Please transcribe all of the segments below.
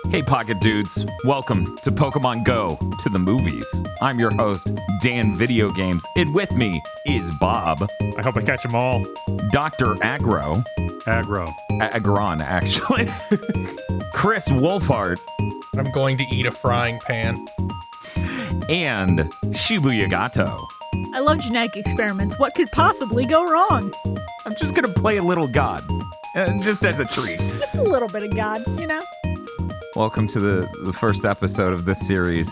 Hey, Pocket Dudes. Welcome to Pokemon Go to the movies. I'm your host, Dan Video Games, and with me is Bob. I hope I catch them all. Dr. Agron, actually. Chris Wolfhard. I'm going to eat a frying pan. And Shibuya Gato. I love genetic experiments. What could possibly go wrong? I'm just going to play a little God, just as a treat. Just a little bit of God, you know? Welcome to the first episode of this series.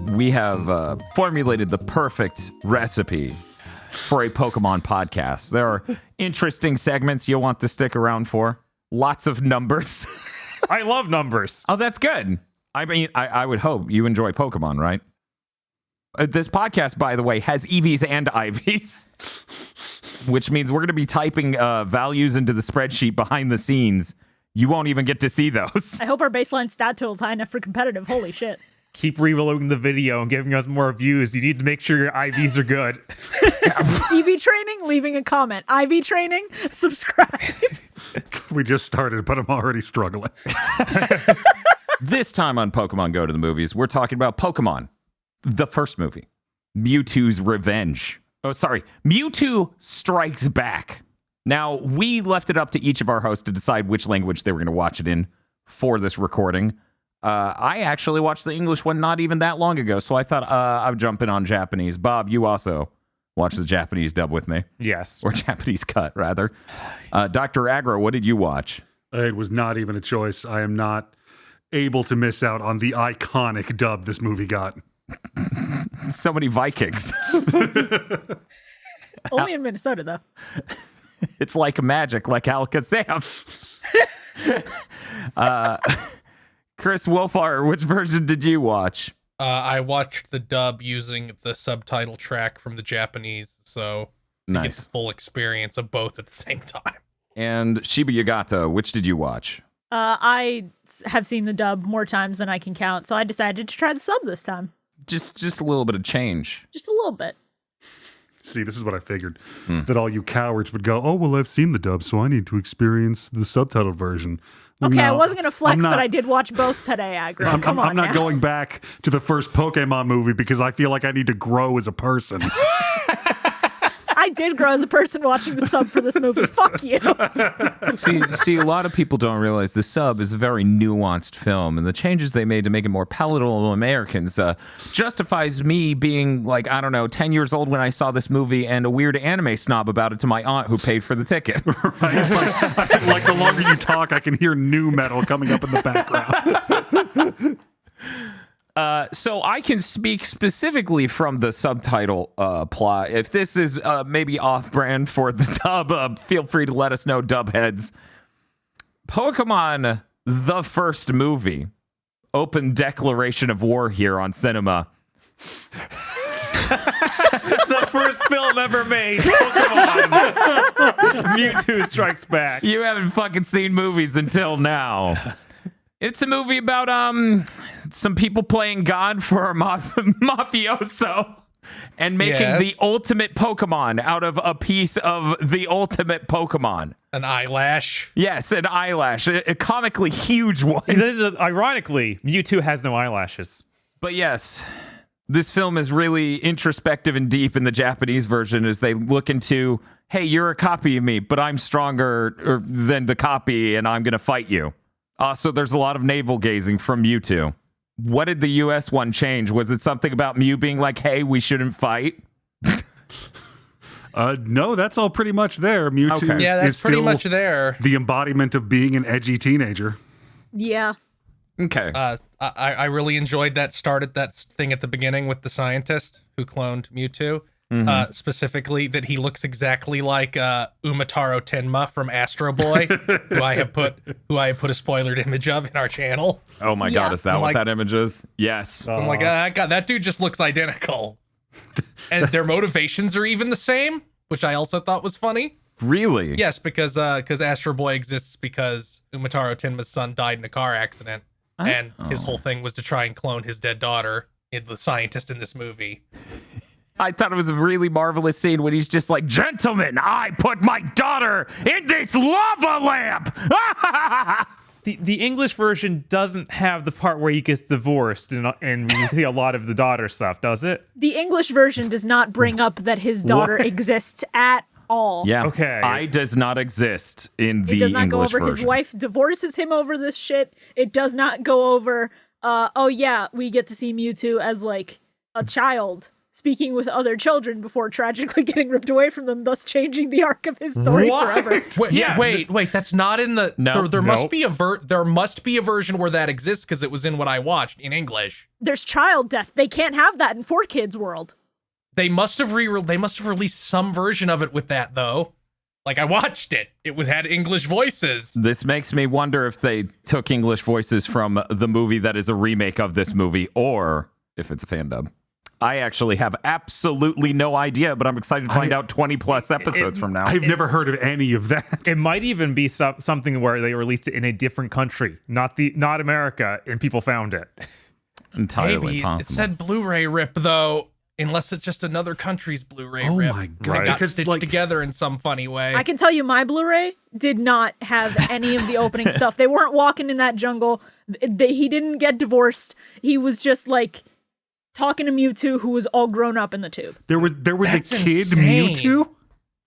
We have formulated the perfect recipe for a Pokemon podcast. There are interesting segments you'll want to stick around for. Lots of numbers. I love numbers. Oh, that's good. I mean, I would hope you enjoy Pokemon, right? This podcast, by the way, has EVs and IVs, which means we're going to be typing values into the spreadsheet behind the scenes. You won't even get to see those. I hope our baseline stat tool is high enough for competitive. Holy shit. Keep reloading the video and giving us more views. You need to make sure your IVs are good. EV training, leaving a comment. IV training, subscribe. We just started, but I'm already struggling. This time on Pokemon Go to the Movies, we're talking about Pokemon, the first movie, Mewtwo's Revenge. Oh, sorry, Mewtwo Strikes Back. Now, we left it up to each of our hosts to decide which language they were going to watch it in for this recording. I actually watched the English one not even that long ago, so I thought I would jump in on Japanese. Bob, you also watched the Japanese dub with me. Yes. Or Japanese cut, rather. Dr. Agro, what did you watch? It was not even a choice. I am not able to miss out on the iconic dub this movie got. So many Vikings. Only in Minnesota, though. It's like magic, like Alakazam. Chris Wolfhard, which version did you watch? I watched the dub using the subtitle track from the Japanese, so to get the full experience of both at the same time. And Shibuya Gato, which did you watch? I have seen the dub more times than I can count, so I decided to try the sub this time. Just a little bit of change. Just a little bit. See, this is what I figured. That all you cowards would go, oh, well, I've seen the dub, so I need to experience the subtitled version. Okay, No, I wasn't going to flex, I'm not- but I did watch both today, Agro. Come on I'm not now. going back to the first Pokemon movie because I feel like I need to grow as a person. I did grow as a person watching the sub for this movie. Fuck you. See, a lot of people don't realize the sub is a very nuanced film, and the changes they made to make it more palatable to Americans justifies me being, like, I don't know, 10 years old when I saw this movie and a weird anime snob about it to my aunt who paid for the ticket. Right? Like the longer you talk, I can hear new metal coming up in the background. So I can speak specifically from the subtitle plot. If this is maybe off-brand for the dub, feel free to let us know, dub heads. Pokemon, the first movie. Open declaration of war here on cinema. The first film ever made. Pokemon. Mewtwo Strikes Back. You haven't fucking seen movies until now. It's a movie about some people playing God for a mafioso and making the ultimate Pokemon out of a piece of the ultimate Pokemon. An eyelash. Yes, an eyelash, a comically huge one. Ironically, Mewtwo has no eyelashes. But yes, this film is really introspective and deep in the Japanese version as they look into, hey, you're a copy of me, but I'm stronger than the copy and I'm going to fight you. So there's a lot of navel gazing from Mewtwo. What did the US one change? Was it something about Mew being like, hey, we shouldn't fight? No, that's all pretty much there. Mewtwo Okay. Yeah, is that's pretty still much there. the embodiment of being an edgy teenager. Yeah. Okay. I really enjoyed that thing at the beginning with the scientist who cloned Mewtwo. Specifically that he looks exactly like Umataro Tenma from Astro Boy, who I have put a spoilered image of in our channel. Oh my God, is that I'm what like- that image is? Yes. I'm like, God, that dude just looks identical. And their motivations are even the same, which I also thought was funny. Really? Yes, because Astro Boy exists because Umataro Tenma's son died in a car accident, and his whole thing was to try and clone his dead daughter, the scientist in this movie. I thought it was a really marvelous scene when he's just like, gentlemen, I put my daughter in this lava lamp. the English version doesn't have the part where he gets divorced and we see a lot of the daughter stuff, does it? The English version does not bring up that his daughter exists at all. Yeah. Okay. I does not exist in the It does not English go over version. his wife divorces him over this shit. It does not go over, oh yeah, we get to see Mewtwo as like a child speaking with other children before tragically getting ripped away from them, thus changing the arc of his story forever. Wait, Yeah. wait, that's not in the No. there must Nope. be there must be a version where that exists because it was in what I watched in English. There's child death. They can't have that in 4Kids world. They must have released some version of it with that though. Like I watched it. It had English voices. This makes me wonder if they took English voices from the movie that is a remake of this movie, or if it's a fan dub. I actually have absolutely no idea, but I'm excited to find out 20 plus episodes from now. I've never heard of any of that. It might even be something where they released it in a different country, not America, and people found it. Entirely Maybe possible. it said Blu-ray rip though, unless it's just another country's Blu-ray Oh rip. my And God. it got Because, stitched like- together in some funny way. I can tell you my Blu-ray did not have any of the opening stuff. They weren't walking in that jungle. He didn't get divorced. He was just like talking to Mewtwo, who was all grown up in the tube. There was That's a kid insane. Mewtwo.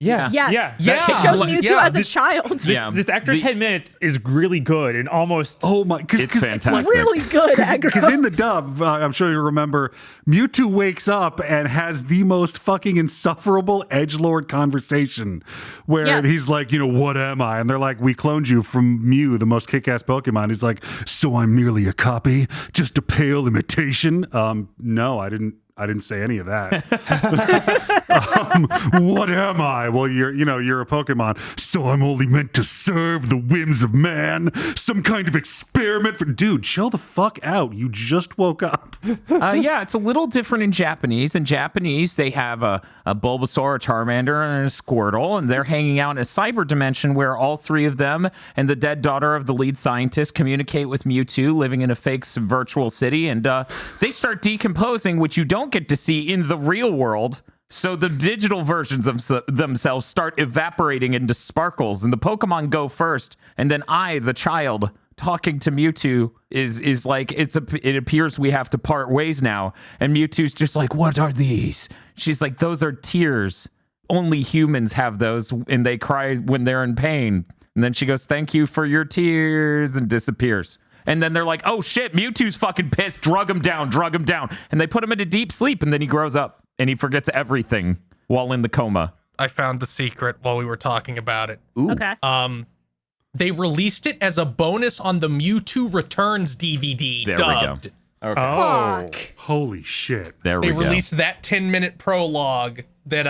Yeah. Yes. Yeah. Yeah. It shows Like, Mewtwo yeah, as a child. Yeah. This extra 10 minutes is really good and almost. Oh my! It's fantastic. Really good, Because aggro. in the dub, I'm sure you remember, Mewtwo wakes up and has the most fucking insufferable edgelord conversation where Yes. he's like, what am I? And they're like, we cloned you from Mew, the most kick-ass Pokemon. He's like, so I'm merely a copy, just a pale imitation. No, I didn't say any of that. What am I? Well, you're a Pokemon, so I'm only meant to serve the whims of man. Some kind of experiment for dude. Chill the fuck out. You just woke up. Yeah, it's a little different in Japanese. In Japanese, they have a Bulbasaur, a Charmander, and a Squirtle, and they're hanging out in a cyber dimension where all three of them and the dead daughter of the lead scientist communicate with Mewtwo, living in a fake virtual city, and they start decomposing, which you don't get to see in the real world. So the digital versions of themselves start evaporating into sparkles, and the Pokemon go first, and then I, the child, talking to Mewtwo is like, it appears we have to part ways now. And Mewtwo's just like, what are these? She's like, those are tears. Only humans have those, and they cry when they're in pain. And then she goes, thank you for your tears, and disappears. And then they're like, oh shit, Mewtwo's fucking pissed. Drug him down. And they put him into deep sleep, and then he grows up and he forgets everything while in the coma. I found the secret while we were talking about it. Ooh. Okay. They released it as a bonus on the Mewtwo Returns DVD. There dubbed. we go. Okay. Oh. Fuck. Holy shit. There They we go. released that 10-minute prologue that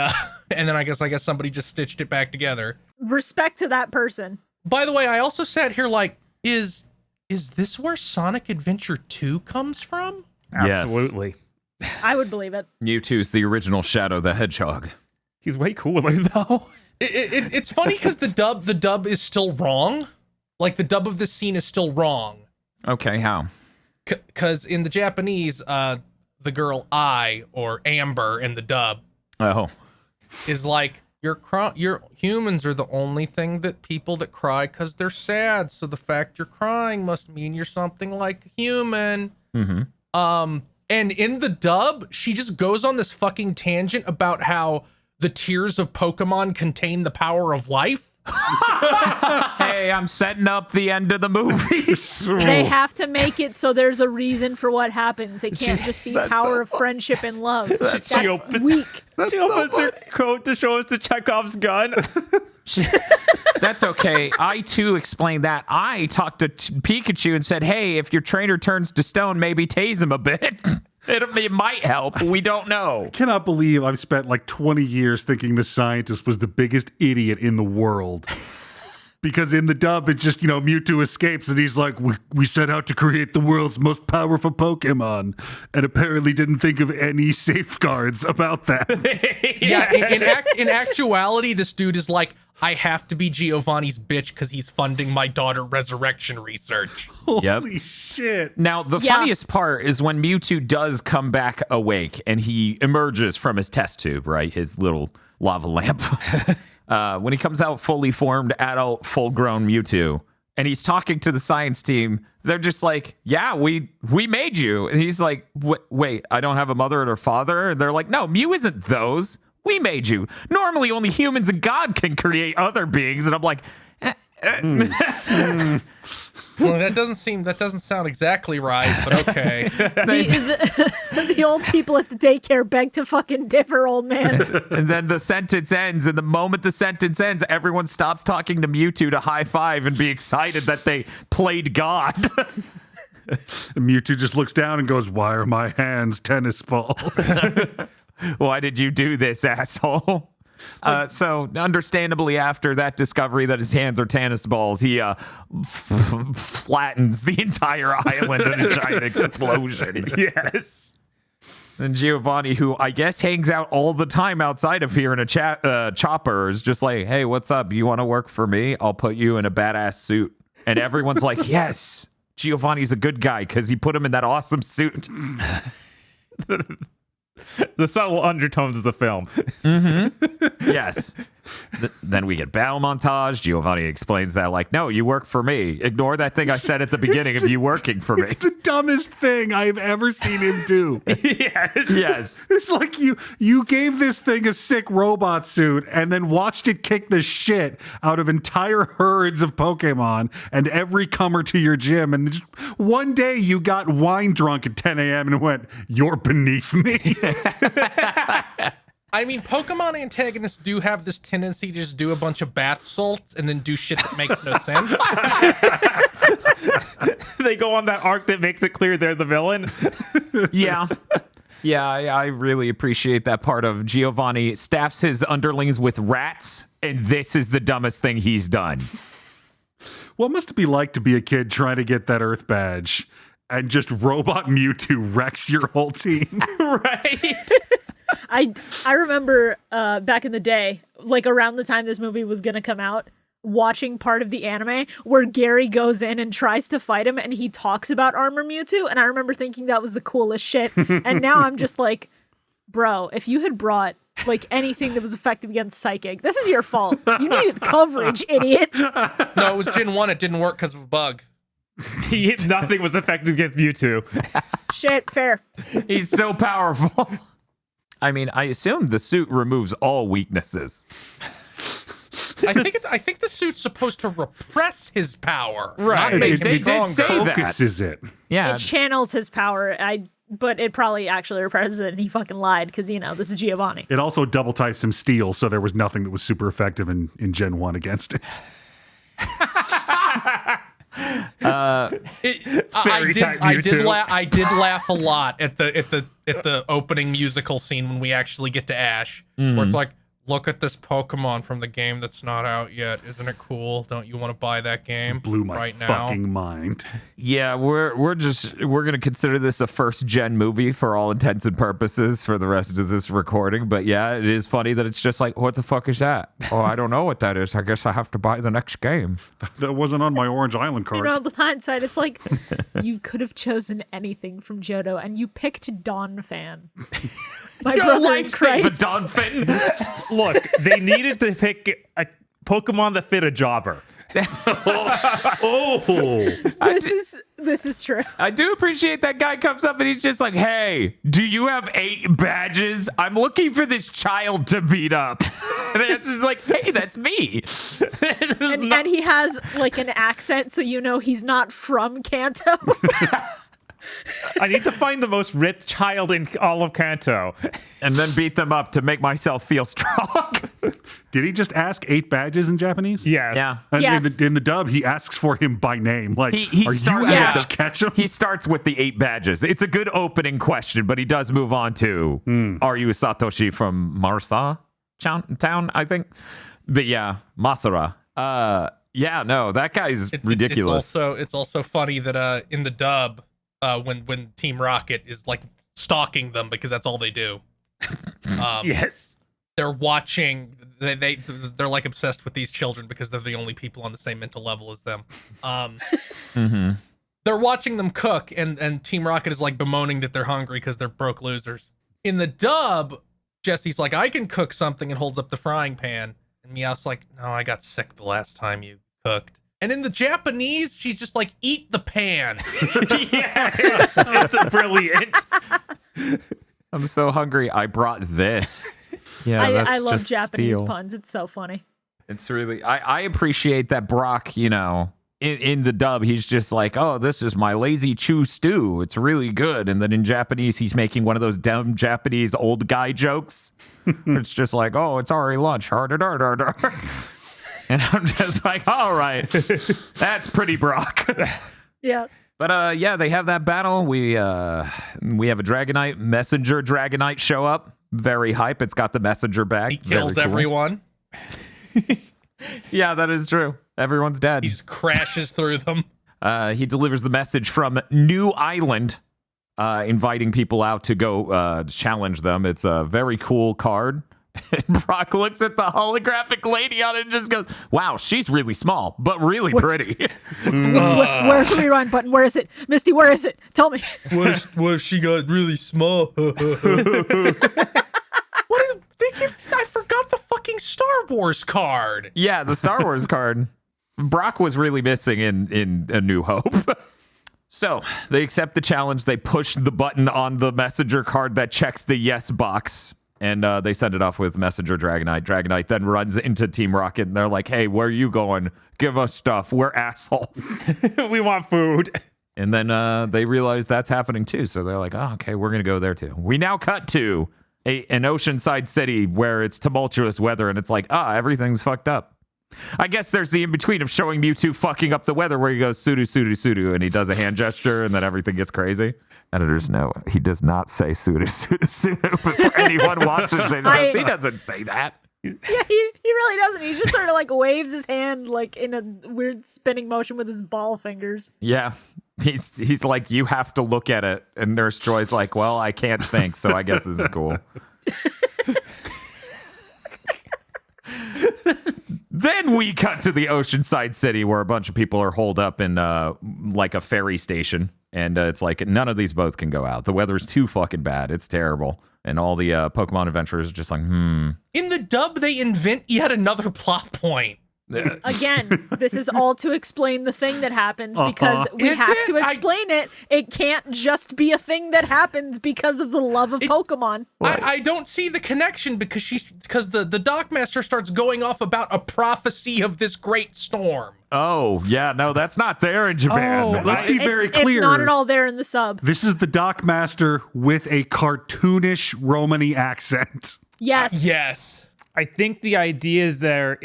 and then I guess somebody just stitched it back together. Respect to that person. By the way, I also sat here like, is this where Sonic Adventure 2 comes from? Yes. Absolutely. I would believe it. Mewtwo's the original Shadow the Hedgehog. He's way cooler, though. It's funny because the dub is still wrong. Like the dub of this scene is still wrong. Okay, how? Because in the Japanese, the girl I, or Amber in the dub, Oh. is like, your humans are the only thing that people that cry because they're sad. So the fact you're crying must mean you're something like a human. Mm-hmm. And in the dub, she just goes on this fucking tangent about how the tears of Pokemon contain the power of life. Hey, I'm setting up the end of the movie. They have to make it so there's a reason for what happens. It can't just be power of friendship and love. That's weak. She opens her coat to show us the Chekhov's gun. That's okay. I too explained that. I talked to Pikachu and said, hey, if your trainer turns to stone, maybe tase him a bit. It might help. We don't know. Cannot believe I've spent like 20 years thinking the scientist was the biggest idiot in the world. Because in the dub, it's just, Mewtwo escapes and he's like, we set out to create the world's most powerful Pokemon, and apparently didn't think of any safeguards about that. Yeah, in actuality, this dude is like, I have to be Giovanni's bitch because he's funding my daughter resurrection research. Holy shit. Now, the funniest part is when Mewtwo does come back awake and he emerges from his test tube, right? His little lava lamp. When he comes out fully formed, adult, full-grown Mewtwo, and he's talking to the science team. They're just like, yeah, we made you. And he's like, wait, I don't have a mother and a father? And they're like, no, Mew isn't those. We made you. Normally only humans and God can create other beings. And I'm like, Well, that doesn't sound exactly right, but okay. The old people at the daycare beg to fucking differ, old man. And then the sentence ends, and the moment the sentence ends, everyone stops talking to Mewtwo to high five and be excited that they played God. And Mewtwo just looks down and goes, "Why are my hands tennis balls?" Why did you do this, asshole? So, understandably, after that discovery that his hands are tennis balls, he flattens the entire island in a giant explosion. Yes. And Giovanni, who I guess hangs out all the time outside of here in a chopper, is just like, hey, what's up? You want to work for me? I'll put you in a badass suit. And everyone's like, yes, Giovanni's a good guy because he put him in that awesome suit. The subtle undertones of the film. Yes. Then we get battle montage. Giovanni explains that, like, no, you work for me. Ignore that thing I said at the beginning of you working for me. It's the dumbest thing I've ever seen him do. Yes. It's like you gave this thing a sick robot suit and then watched it kick the shit out of entire herds of Pokemon and every comer to your gym. And just one day you got wine drunk at 10 a.m. and went, "You're beneath me." I mean, Pokemon antagonists do have this tendency to just do a bunch of bath salts and then do shit that makes no sense. They go on that arc that makes it clear they're the villain. Yeah. Yeah, I really appreciate that part of Giovanni staffs his underlings with rats, and this is the dumbest thing he's done. What must it be like to be a kid trying to get that Earth badge and just Robot Mewtwo wrecks your whole team? Right? I remember back in the day, like around the time this movie was gonna come out, watching part of the anime where Gary goes in and tries to fight him and he talks about Armor Mewtwo, and I remember thinking that was the coolest shit. And now I'm just like, bro, if you had brought like anything that was effective against Psychic, this is your fault. You needed coverage, idiot. No, it was Gen 1. It didn't work because of a bug. Nothing was effective against Mewtwo. Shit, fair. He's so powerful. I mean, I assume the suit removes all weaknesses. I think the suit's supposed to repress his power, Right. not make They him did stronger. say that. Focuses it. Yeah. It channels his power. But it probably actually represses it, and he fucking lied because, you know, this is Giovanni. It also double types some steel, so there was nothing that was super effective in Gen 1 against it. Fairy type Mewtwo. I did laugh a lot at the opening musical scene when we actually get to Ash, where it's like, look at this Pokemon from the game that's not out yet. Isn't it cool? Don't you want to buy that game? Blew my right now? fucking mind. Yeah, we're gonna consider this a first gen movie for all intents and purposes for the rest of this recording. But yeah, it is funny that it's just like, what the fuck is that? Oh, I don't know what that is. I guess I have to buy the next game. That wasn't on my Orange Island cards. You know, the hindsight, it's like, you could have chosen anything from Johto, and you picked Dawn Fan. My brother in Christ. Dolphin. Look, they needed to pick a Pokemon that fit a jobber. This is true. I do appreciate that guy comes up and he's just like, hey, do you have 8 badges? I'm looking for this child to beat up. And it's just like, hey, that's me. And he has like an accent, so you know he's not from Kanto. I need to find the most ripped child in all of Kanto. And then beat them up to make myself feel strong. Did he just ask 8 badges in Japanese? Yes. Yeah. And Yes. in the dub, he asks for him by name. Like, He are starts you with Ash the- Ketchum? He starts with the 8 badges. It's a good opening question, but he does move on to, are you Satoshi from Marsa town, I think? But yeah, Masura. Yeah, no, that guy's ridiculous. It's also funny that in the dub, when Team Rocket is like stalking them because that's all they do. Yes. They're watching. They're like obsessed with these children because they're the only people on the same mental level as them. They're watching them cook, and Team Rocket is like bemoaning that they're hungry because they're broke losers. In the dub, Jesse's like, I can cook something, and holds up the frying pan. And Meowth's like, no, I got sick the last time you cooked. And in the Japanese, she's just like, eat the pan. Yeah, that's brilliant. I'm so hungry. I brought this. Yeah, I love just Japanese steel. puns. It's so funny. It's really, I appreciate that Brock, you know, in the dub, he's just like, oh, this is my lazy chew stew. It's really good. And then in Japanese, he's making one of those dumb Japanese old guy jokes. It's just like, oh, it's already lunch. And I'm just like, all right, that's pretty Brock. Yeah. But yeah, they have that battle. We have a Dragonite, Messenger Dragonite show up. Very hype. It's got the messenger bag. He kills everyone. Yeah, that is true. Everyone's dead. He just crashes through them. He delivers the message from New Island, inviting people out to go challenge them. It's a very cool card. And Brock looks at the holographic lady on it and just goes, wow, she's really small, but really pretty. Where's the rewind button? Where is it? Misty, where is it? Tell me. What if she got really small? I forgot the fucking Star Wars card. Yeah, the Star Wars card. Brock was really missing in A New Hope. So they accept the challenge. They push the button on the messenger card that checks the yes box. And they send it off with Messenger Dragonite. Dragonite then runs into Team Rocket, and they're like, hey, where are you going? Give us stuff. We're assholes. We want food. And then they realize that's happening too. So they're like, oh, okay, we're going to go there too. We now cut to an oceanside city where it's tumultuous weather, and it's like, everything's fucked up. I guess there's the in-between of showing Mewtwo fucking up the weather where he goes, sudu, sudu, sudu, and he does a hand gesture, and then everything gets crazy. Editors know he does not say sudu, sudu, sudu, but for anyone watches it, he doesn't say that. Yeah, he really doesn't. He just sort of like waves his hand like in a weird spinning motion with his ball fingers. Yeah. He's like, you have to look at it. And Nurse Joy's like, well, I can't think, so I guess this is cool. Then we cut to the oceanside city where a bunch of people are holed up in like a ferry station. And it's like, none of these boats can go out. The weather's too fucking bad. It's terrible. And all the Pokemon adventurers are just like, In the dub, they invent yet another plot point. Again, this is all to explain the thing that happens because we Is have it? to explain it. It can't just be a thing that happens because of the love of Pokemon. I don't see the connection because the dockmaster starts going off about a prophecy of this great storm. oh, yeah, no, that's not there in Japan. Let's be very clear. It's not at all there in the sub. This is the Dockmaster with a cartoonish Romany accent. Yes. Yes. I think the idea is they're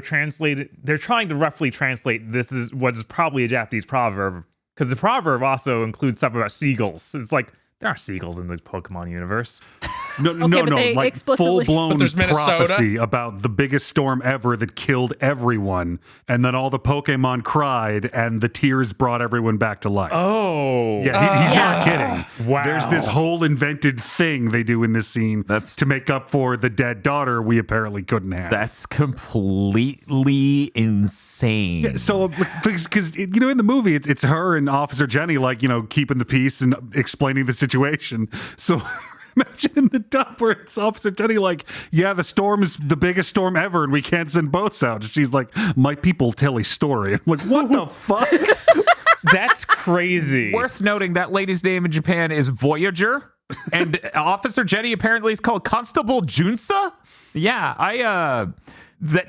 trying to roughly translate this is what is probably a Japanese proverb, because the proverb also includes stuff about seagulls. It's like there are seagulls in the Pokemon universe. No, but they like explicitly- full-blown But there's Minnesota. prophecy about the biggest storm ever that killed everyone, and then all the Pokemon cried, and the tears brought everyone back to life. Oh, Yeah, he's not kidding. Wow. There's this whole invented thing they do in this scene That's- to make up for the dead daughter we apparently couldn't have. That's completely insane. So, because in the movie, it's her and Officer Jenny, keeping the peace and explaining the situation. So, imagine in the dub where it's Officer Jenny, the storm is the biggest storm ever, and we can't send boats out. And she's like, my people tell a story. I'm like, what the fuck? that's crazy. Worth noting, that lady's name in Japan is Voyager, and Officer Jenny apparently is called Constable Junsa. Yeah,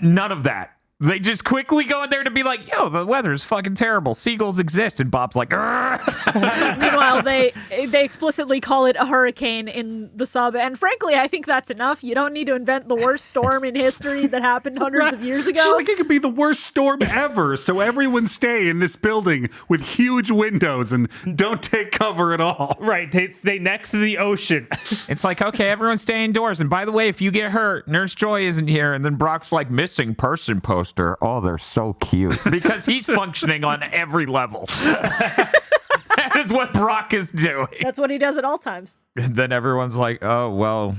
none of that. They just quickly go in there to be like, yo, the weather's fucking terrible. Seagulls exist. And Bob's like, Meanwhile, they explicitly call it a hurricane in the sub, and frankly, I think that's enough. You don't need to invent the worst storm in history that happened hundreds of years ago. She's like, it could be the worst storm ever. So everyone stay in this building with huge windows and don't take cover at all. Right, stay next to the ocean. it's like, okay, everyone stay indoors. And by the way, if you get hurt, Nurse Joy isn't here. And then Brock's like, missing person poster. Oh, they're so cute. Because he's functioning on every level. That is what Brock is doing. That's what he does at all times. And then everyone's like, oh, well,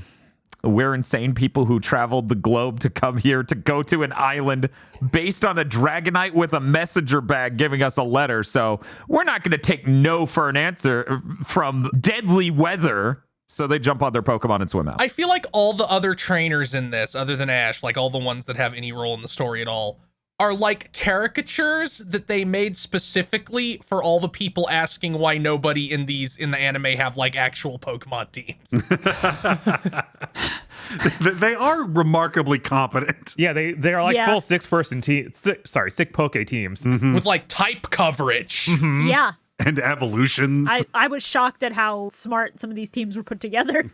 we're insane people who traveled the globe to come here to go to an island based on a Dragonite with a messenger bag giving us a letter. So we're not going to take no for an answer from deadly weather. So they jump on their Pokemon and swim out. I feel like all the other trainers in this, other than Ash, like all the ones that have any role in the story at all, are like caricatures that they made specifically for all the people asking why nobody in the anime have like actual Pokemon teams. They are remarkably competent. Yeah, they are like full 6-person team. Sick Poke teams. With like type coverage. Yeah. And evolutions. I was shocked at how smart some of these teams were put together.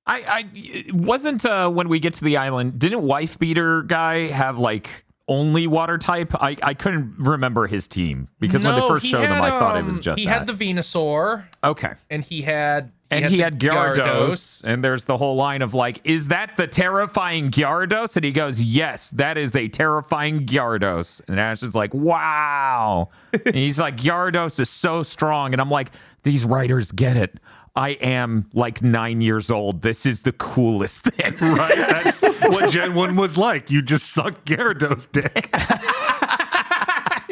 I wasn't when we get to the island, didn't Wife Beater guy have like only water type? I couldn't remember his team because when they first showed them, I thought it was just he that. had the Venusaur. Okay. And he had Gyarados, and there's the whole line of like, is that the terrifying Gyarados? And he goes, yes, that is a terrifying Gyarados. And Ash is like, wow. And he's like, Gyarados is so strong. And I'm like, these writers get it. I am like 9 years old. This is the coolest thing. Right? That's what Gen 1 was like. You just suck Gyarados dick.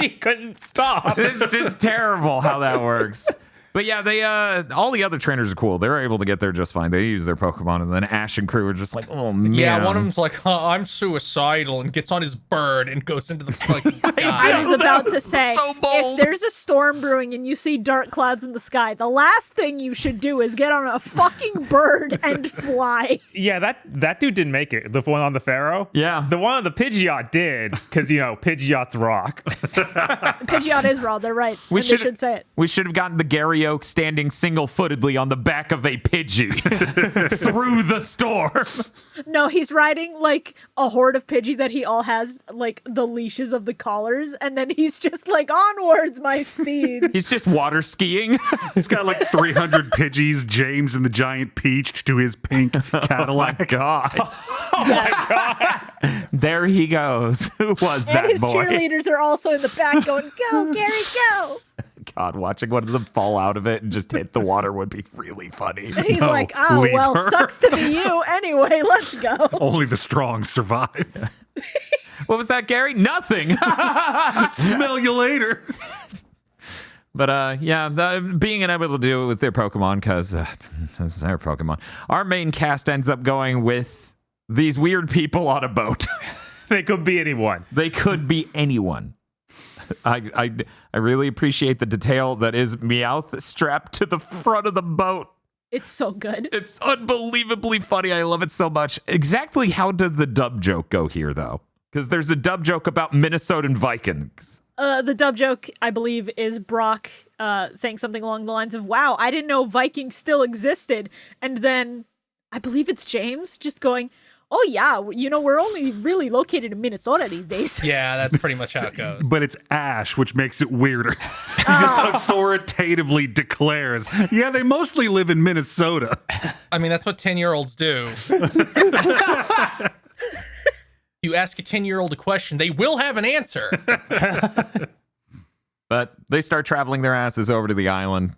He couldn't stop. It's just terrible how that works. But yeah, they all the other trainers are cool. They're able to get there just fine. They use their Pokemon, and then Ash and crew are just like, oh man. Yeah, one of them's like, I'm suicidal, and gets on his bird and goes into the fucking sky. I was about to say, so bold. if there's a storm brewing and you see dark clouds in the sky, the last thing you should do is get on a fucking bird and fly. Yeah, that dude didn't make it. The one on the Pharaoh. Yeah. The one on the Pidgeot did, because Pidgeot's rock. Pidgeot is raw. They're right. They should say it. We should have gotten the Gary Oak standing single-footedly on the back of a Pidgey through the storm. No, he's riding like a horde of Pidgey that he all has like the leashes of the collars, and then he's just like, onwards, my steeds. He's just water skiing. He's got like 300 Pidgeys, James and the Giant Peach to his pink Cadillac. God. Yes. There he goes. Who was that And his boy? cheerleaders are also in the back going, go, Gary, go. God, watching one of them fall out of it and just hit the water would be really funny. And he's No, like, oh, leave well, her. sucks to be you. Anyway, let's go. Only the strong survive. What was that, Gary? Nothing. Smell you later. But yeah, being unable to do it with their Pokemon, because this is their Pokemon. Our main cast ends up going with these weird people on a boat. They could be anyone. They could be anyone. I really appreciate the detail that is Meowth strapped to the front of the boat. It's so good. It's unbelievably funny. I love it so much. Exactly how does the dub joke go here, though? Because there's a dub joke about Minnesotan Vikings. The dub joke, I believe, is Brock saying something along the lines of, wow, I didn't know Vikings still existed. And then I believe it's James just going, oh yeah, we're only really located in Minnesota these days. Yeah, that's pretty much how it goes. But it's Ash, which makes it weirder. He just authoritatively declares, yeah, they mostly live in Minnesota. I mean, that's what 10-year-olds do. You ask a 10-year-old a question, they will have an answer. But they start traveling their asses over to the island.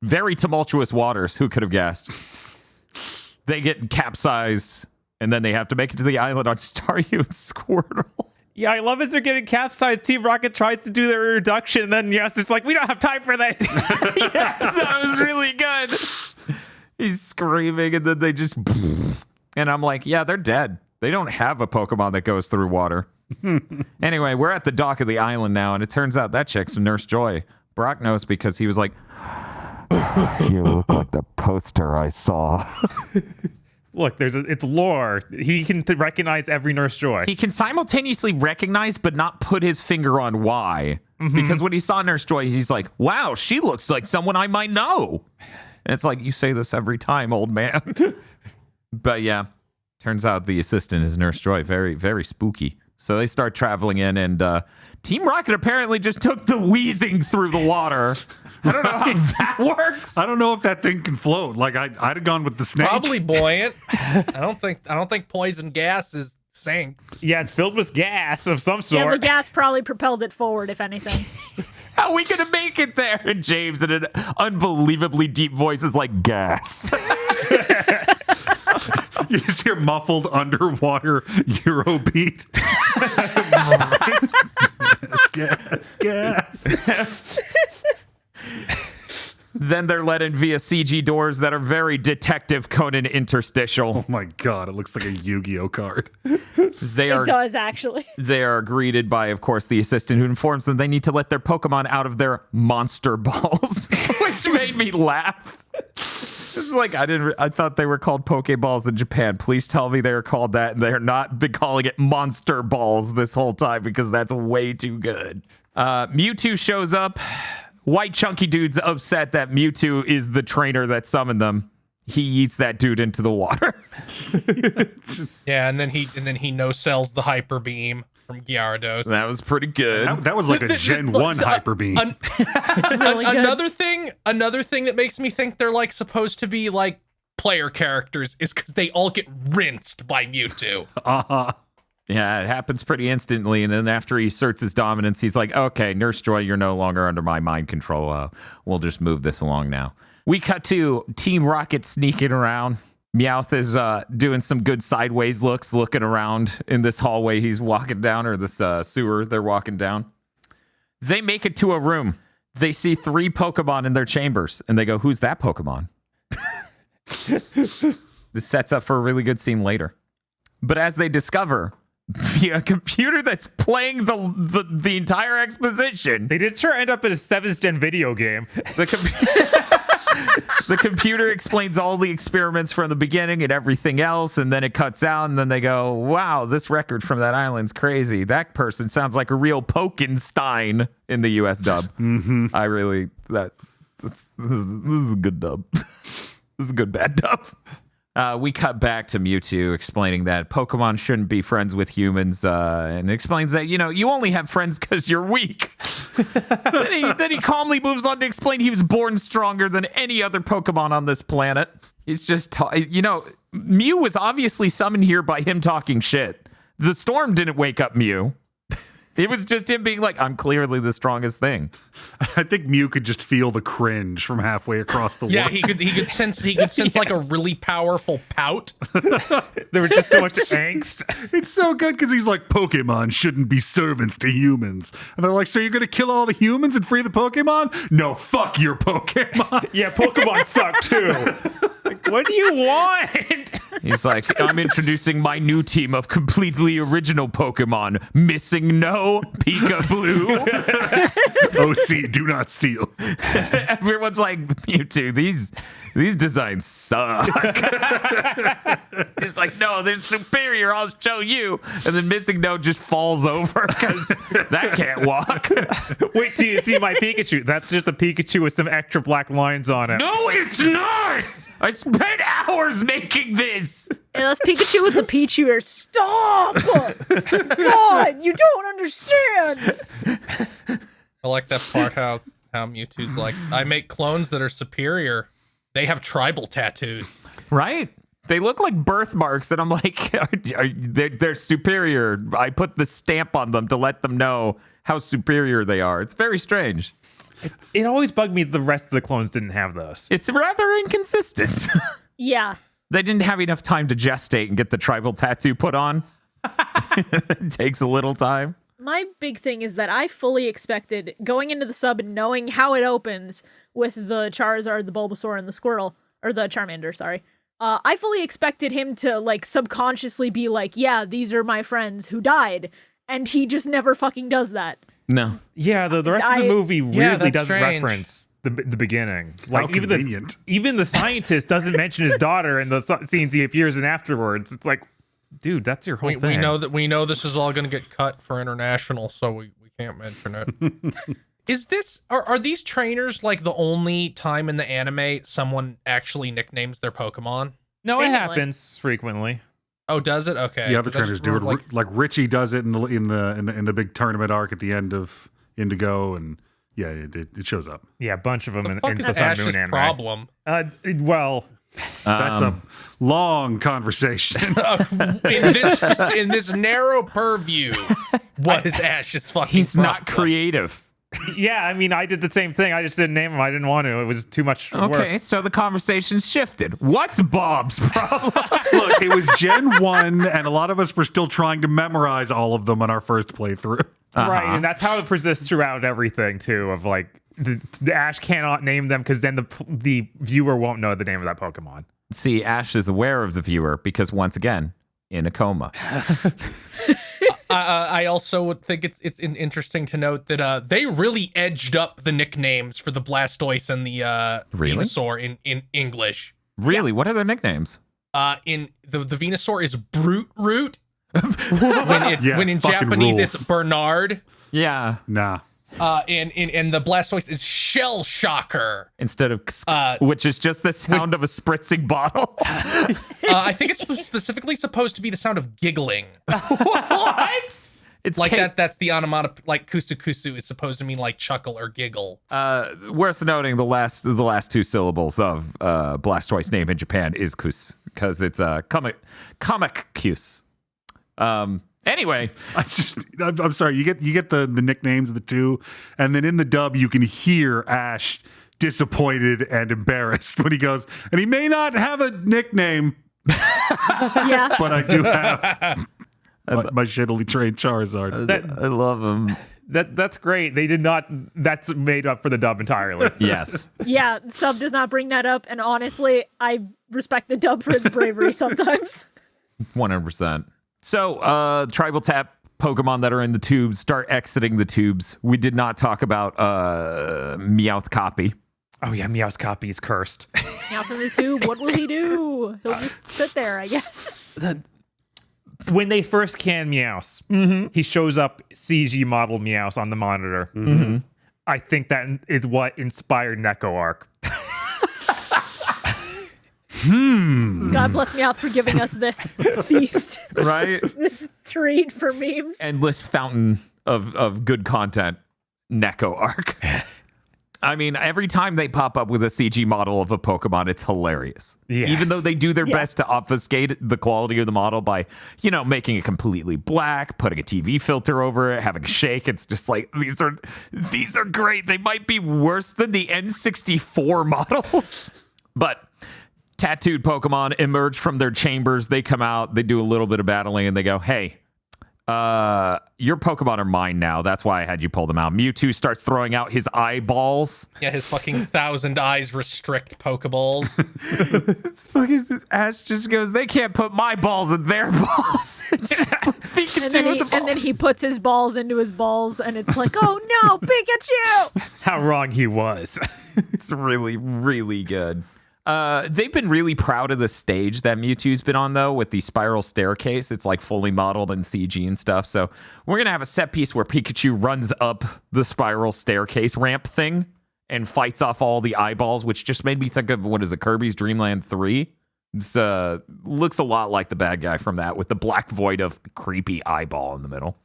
Very tumultuous waters. Who could have guessed? They get capsized, and then they have to make it to the island on Staryu and Squirtle. Yeah, I love as they're getting capsized. Team Rocket tries to do their introduction, and then yes, it's like, we don't have time for this. Yes, that was really good. He's screaming, and then they just... And I'm like, yeah, they're dead. They don't have a Pokemon that goes through water. Anyway, we're at the dock of the island now, and it turns out that chick's Nurse Joy. Brock knows because he was like, you look like the poster I saw. Look, it's lore. He can recognize every Nurse Joy. He can simultaneously recognize but not put his finger on why. Because when he saw Nurse Joy, he's like, wow, she looks like someone I might know. And it's like, you say this every time, old man. But yeah, turns out the assistant is Nurse Joy. Very, very spooky. So they start traveling in, and Team Rocket apparently just took the wheezing through the water. I don't know how that works. I don't know if that thing can float. Like I'd have gone with the snake. Probably buoyant. I don't think poison gas is sinks. Yeah, it's filled with gas of some Yeah, sort. the gas probably propelled it forward, if anything. How are we going to make it there? And James, in an unbelievably deep voice, is like, gas. You just hear muffled underwater Eurobeat. Gas. Then they're let in via CG doors that are very Detective Conan interstitial. Oh my god, it looks like a Yu-Gi-Oh card. They It does actually. They are greeted by, of course, the assistant who informs them they need to let their Pokemon out of their monster balls, which made me laugh. It's like I thought they were called Pokeballs in Japan. Please tell me they are called that, and they are not been calling it monster balls this whole time because that's way too good. Mewtwo shows up. White chunky dude's upset that Mewtwo is the trainer that summoned them. He eats that dude into the water. Yeah, and then he no sells the hyper beam from Gyarados. That was pretty good. That was like a Gen 1 Hyper Beam. It's really good. Another thing that makes me think they're like supposed to be like player characters is because they all get rinsed by Mewtwo. Yeah, it happens pretty instantly. And then after he asserts his dominance, he's like, okay, Nurse Joy, you're no longer under my mind control. We'll just move this along now. We cut to Team Rocket sneaking around. Meowth is doing some good sideways looking around in this hallway he's walking down, or this sewer they're walking down. They make it to a room. They see 3 Pokemon in their chambers, and they go, who's that Pokemon? This sets up for a really good scene later. But as they discover, via a computer that's playing the entire exposition, They did sure end up in a 7th gen video game. the computer explains all the experiments from the beginning and everything else, and then it cuts out, and then they go, wow, this record from that island's crazy. That person sounds like a real Pokenstein in the US dub. Mm-hmm. This is a good dub. This is a good bad dub. We cut back to Mewtwo explaining that Pokemon shouldn't be friends with humans, and explains that, you only have friends because you're weak. then he calmly moves on to explain he was born stronger than any other Pokemon on this planet. He's just, Mew was obviously summoned here by him talking shit. The storm didn't wake up Mew. It was just him being like, I'm clearly the strongest thing. I think Mew could just feel the cringe from halfway across the Yeah, world. he could sense like a really powerful pout. There was just so much angst. It's so good because he's like, Pokemon shouldn't be servants to humans. And they're like, so you're going to kill all the humans and free the Pokemon? No, fuck your Pokemon. Yeah, Pokemon suck too. It's like, what do you want? He's like, I'm introducing my new team of completely original Pokemon. Missing No, Pikachu. OC, do not steal. Everyone's like, Mewtwo, these designs suck. He's like, no, they're superior. I'll show you. And then Missing No just falls over because that can't walk. Wait till you see my Pikachu. That's just a Pikachu with some extra black lines on it. No, it's not. I spent hours making this. And that's Pikachu with the Pichu ear. Stop! God, you don't understand. I like that part how Mewtwo's like, I make clones that are superior. They have tribal tattoos. Right? They look like birthmarks, and I'm like, they're superior. I put the stamp on them to let them know how superior they are. It's very strange. It always bugged me the rest of the clones didn't have those. It's rather inconsistent. Yeah. They didn't have enough time to gestate and get the tribal tattoo put on. It takes a little time. My big thing is that I fully expected going into the sub and knowing how it opens with the Charizard, the Bulbasaur, and the Squirtle, or the Charmander, sorry. I fully expected him to like subconsciously be like, yeah, these are my friends who died. And he just never fucking does that. No. Yeah, the rest of the movie weirdly that's does strange. reference the beginning. How Like convenient. even the scientist doesn't mention his daughter in the scenes he appears in afterwards. It's like, dude, that's your whole thing. We know this is all going to get cut for international, so we can't mention it. Is this are these trainers like the only time in the anime someone actually nicknames their Pokemon? No, it Seemingly. happens frequently. Oh, does it? Okay. The other 'Cause I trainers just do it. remember, Like Richie does it in the big tournament arc at the end of Indigo, and yeah, it shows up. Yeah, a bunch of them the in fuck the is Sun Ash's Moon anime. problem? Well, That's a long conversation. in this narrow purview, what is Ash's fucking He's not problem? creative. yeah, I mean, I did the same thing. I just didn't name him. I didn't want to. It was too much Okay, work. so the conversation shifted. What's Bob's problem? Look, it was Gen 1, and a lot of us were still trying to memorize all of them on our first playthrough. Right, and that's how it persists throughout everything, too, of like, the Ash cannot name them because then the viewer won't know the name of that Pokemon. See, Ash is aware of the viewer because once again, in a coma. I also would think it's interesting to note that they really edged up the nicknames for the Blastoise and the Venusaur in English. Really? What are their nicknames? In the Venusaur is Brute Root. when in Japanese rules. it's Bernard. Yeah. Nah. And the Blastoise is Shell Shocker. Instead of which is just the sound of a spritzing bottle. I think it's specifically supposed to be the sound of giggling. What? It's Like that's the onomatopoeia. Like kusu kusu is supposed to mean like chuckle or giggle. Worth noting, the last two syllables of Blastoise name in Japan is kus because it's comic kus. Anyway, I'm sorry. You get the nicknames of the two, and then in the dub you can hear Ash disappointed and embarrassed when he goes, and he may not have a nickname, Yeah. but I do have my shittily trained Charizard. I love him. That's great. They did not. That's made up for the dub entirely. Yes. Yeah, sub does not bring that up, and honestly, I respect the dub for its bravery sometimes. 100%. So, tribal tap Pokemon that are in the tubes start exiting the tubes. We did not talk about Meowth copy. Oh yeah, Meowth's copy is cursed. Now from the tube, what will he do? He'll just sit there, I guess. When they first can Meowth, he shows up CG model Meowth on the monitor. I think that is what inspired Neko Arc. God bless Meowth for giving us this feast, Right? this treat for memes. Endless fountain of good content. Neko Arc. I mean, every time they pop up with a CG model of a Pokemon, it's hilarious. Yes. Even though they do their best to obfuscate the quality of the model by, making it completely black, putting a TV filter over it, having a shake. It's just like, these are great. They might be worse than the N64 models. But tattooed Pokemon emerge from their chambers. They come out, they do a little bit of battling, and they go, hey, your Pokemon are mine now. That's why I had you pull them out. Mewtwo starts throwing out his eyeballs. Yeah, his fucking 1,000 eyes restrict Pokeballs. Ash just goes, they can't put my balls in their balls. And then he puts his balls into his balls, and it's like, oh no, Pikachu! How wrong he was. It's really, really good. They've been really proud of the stage that Mewtwo's been on, though, with the spiral staircase. It's like fully modeled in CG and stuff. So we're going to have a set piece where Pikachu runs up the spiral staircase ramp thing and fights off all the eyeballs, which just made me think of, what is it, Kirby's Dream Land 3? It's looks a lot like the bad guy from that with the black void of creepy eyeball in the middle.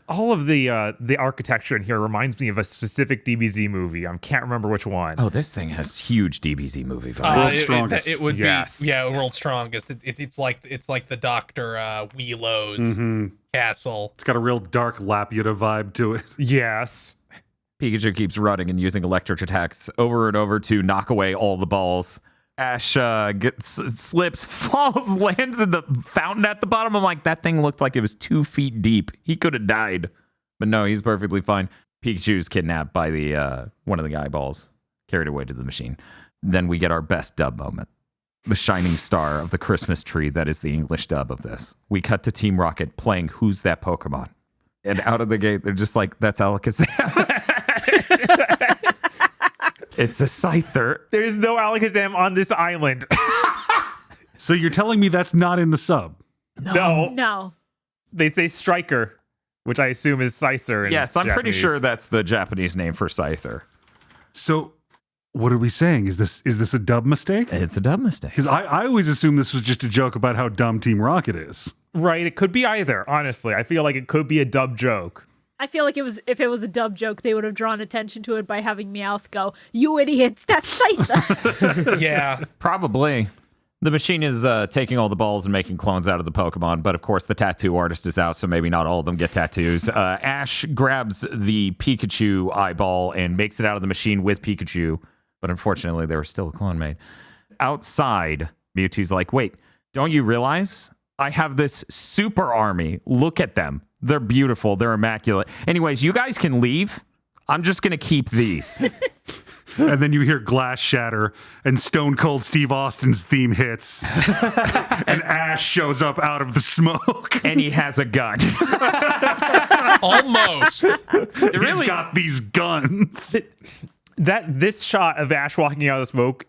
All of the architecture in here reminds me of a specific DBZ movie. I can't remember which one. Oh, this thing has huge DBZ movie vibes. Strongest. It would Yes. be, World's Strongest. It's like the Dr. Weelo's castle. It's got a real dark Laputa vibe to it. Yes. Pikachu keeps running and using electric attacks over and over to knock away all the balls. Ash slips, falls, lands in the fountain at the bottom. I'm like, that thing looked like it was 2 feet deep. He could have died. But no, he's perfectly fine. Pikachu's kidnapped by the one of the eyeballs, carried away to the machine. Then we get our best dub moment. The shining star of the Christmas tree that is the English dub of this. We cut to Team Rocket playing Who's That Pokemon? And out of the gate, they're just like, that's Alakazam. It's a Scyther. There's no Alakazam on this island. So you're telling me that's not in the sub? No. No. They say Striker, which I assume is Scyther in Yes, I'm pretty Japanese. sure that's the Japanese name for Scyther. So what are we saying? Is this a dub mistake? It's a dub mistake. Because I always assumed this was just a joke about how dumb Team Rocket is. Right, it could be either, honestly. I feel like it could be a dub joke. I feel like if it was a dub joke, they would have drawn attention to it by having Meowth go, "You idiots, that's Scyther." Yeah. Probably. The machine is taking all the balls and making clones out of the Pokemon, but of course the tattoo artist is out, so maybe not all of them get tattoos. Ash grabs the Pikachu eyeball and makes it out of the machine with Pikachu, but unfortunately there was still a clone made. Outside, Mewtwo's like, wait, don't you realize I have this super army? Look at them. They're beautiful. They're immaculate. Anyways, you guys can leave. I'm just going to keep these. And then you hear glass shatter and Stone Cold Steve Austin's theme hits. And Ash shows up out of the smoke. And he has a gun. Almost. He's got these guns. This shot of Ash walking out of the smoke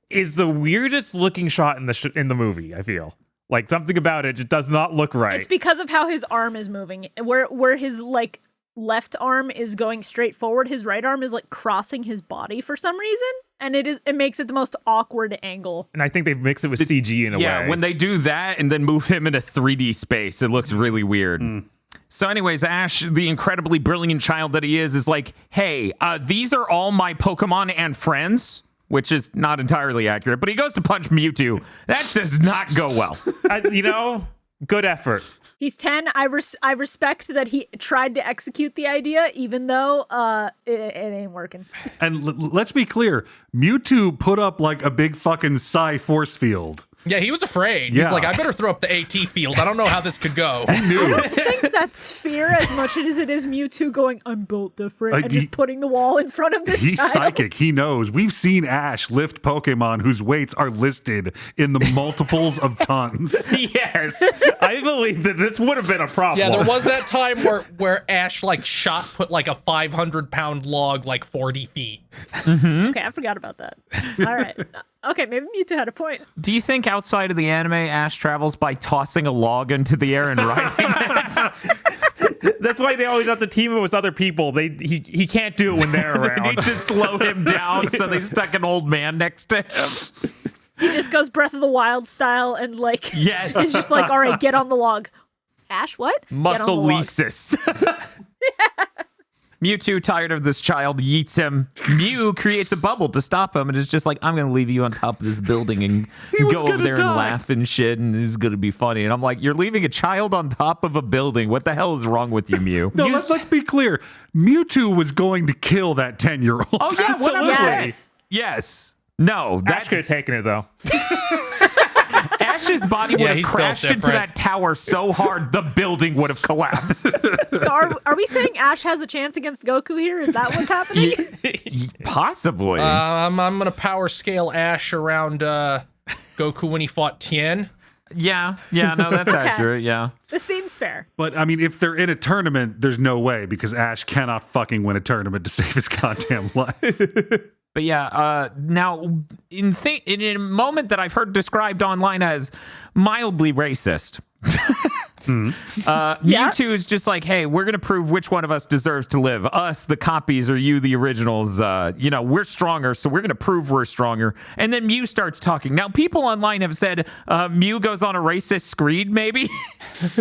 is the weirdest looking shot in the movie, I feel. Like, something about it just does not look right. It's because of how his arm is moving. Where his, like, left arm is going straight forward, his right arm is, like, crossing his body for some reason. And it makes it the most awkward angle. And I think they mix it with CG in a way. Yeah, when they do that and then move him into 3D space, it looks really weird. So anyways, Ash, the incredibly brilliant child that he is like, hey, these are all my Pokemon and friends, which is not entirely accurate, but he goes to punch Mewtwo. That does not go well. Good effort. He's 10. I respect that he tried to execute the idea, even though it ain't working. And let's be clear, Mewtwo put up like a big fucking psi force field. Yeah, he was afraid. Yeah. He's like, I better throw up the AT field. I don't know how this could go. I don't think that's fear as much as it is Mewtwo going, I'm built different, and just putting the wall in front of this He's child. psychic. He knows. We've seen Ash lift Pokemon whose weights are listed in the multiples of tons. Yes. I believe that this would have been a problem. Yeah, there was that time where Ash like put like a 500-pound log like 40 feet. Okay, I forgot about that. All right. Okay, maybe Mewtwo had a point. Do you think outside of the anime, Ash travels by tossing a log into the air and riding it? That's why they always have to team him with other people. He can't do it when they're They around. need to slow him down, so they stuck an old man next to him. He just goes Breath of the Wild style and, like, Yes. it's just like, all right, get on the log. Ash, what? Get on the log. Musclesis. Mewtwo, tired of this child, yeets him. Mew creates a bubble to stop him and is just like, I'm going to leave you on top of this building and go over there and laugh and shit, and this is going to be funny. And I'm like, you're leaving a child on top of a building. What the hell is wrong with you, Mew? No, let's be clear. Mewtwo was going to kill that 10-year-old. Oh, yeah, Absolutely. Yes. Yes. No, Ash could have taken it, though. Ash's body would have he's built crashed into different. that tower so hard the building would have collapsed. So are we saying Ash has a chance against Goku here? Is that what's happening? Possibly. I'm gonna power scale Ash around Goku when he fought Tien. Yeah, no, that's accurate, yeah. This seems fair. But, I mean, if they're in a tournament, there's no way, because Ash cannot fucking win a tournament to save his goddamn life. But yeah, now in a moment that I've heard described online as mildly racist, Mewtwo is just like, hey, we're going to prove which one of us deserves to live. Us, the copies, or you, the originals. We're stronger, so we're going to prove we're stronger. And then Mew starts talking. Now, people online have said Mew goes on a racist screed, maybe.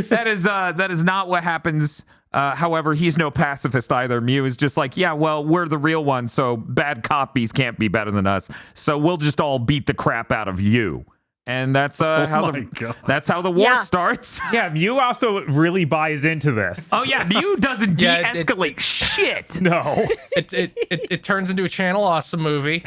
That is not what happens. However, he's no pacifist either. Mew is just like, yeah, well, we're the real ones, so bad copies can't be better than us. So we'll just all beat the crap out of you. And that's how the war starts. Yeah, Mew also really buys into this. Oh yeah, Mew doesn't Yeah, de-escalate shit. No. It turns into a Channel Awesome movie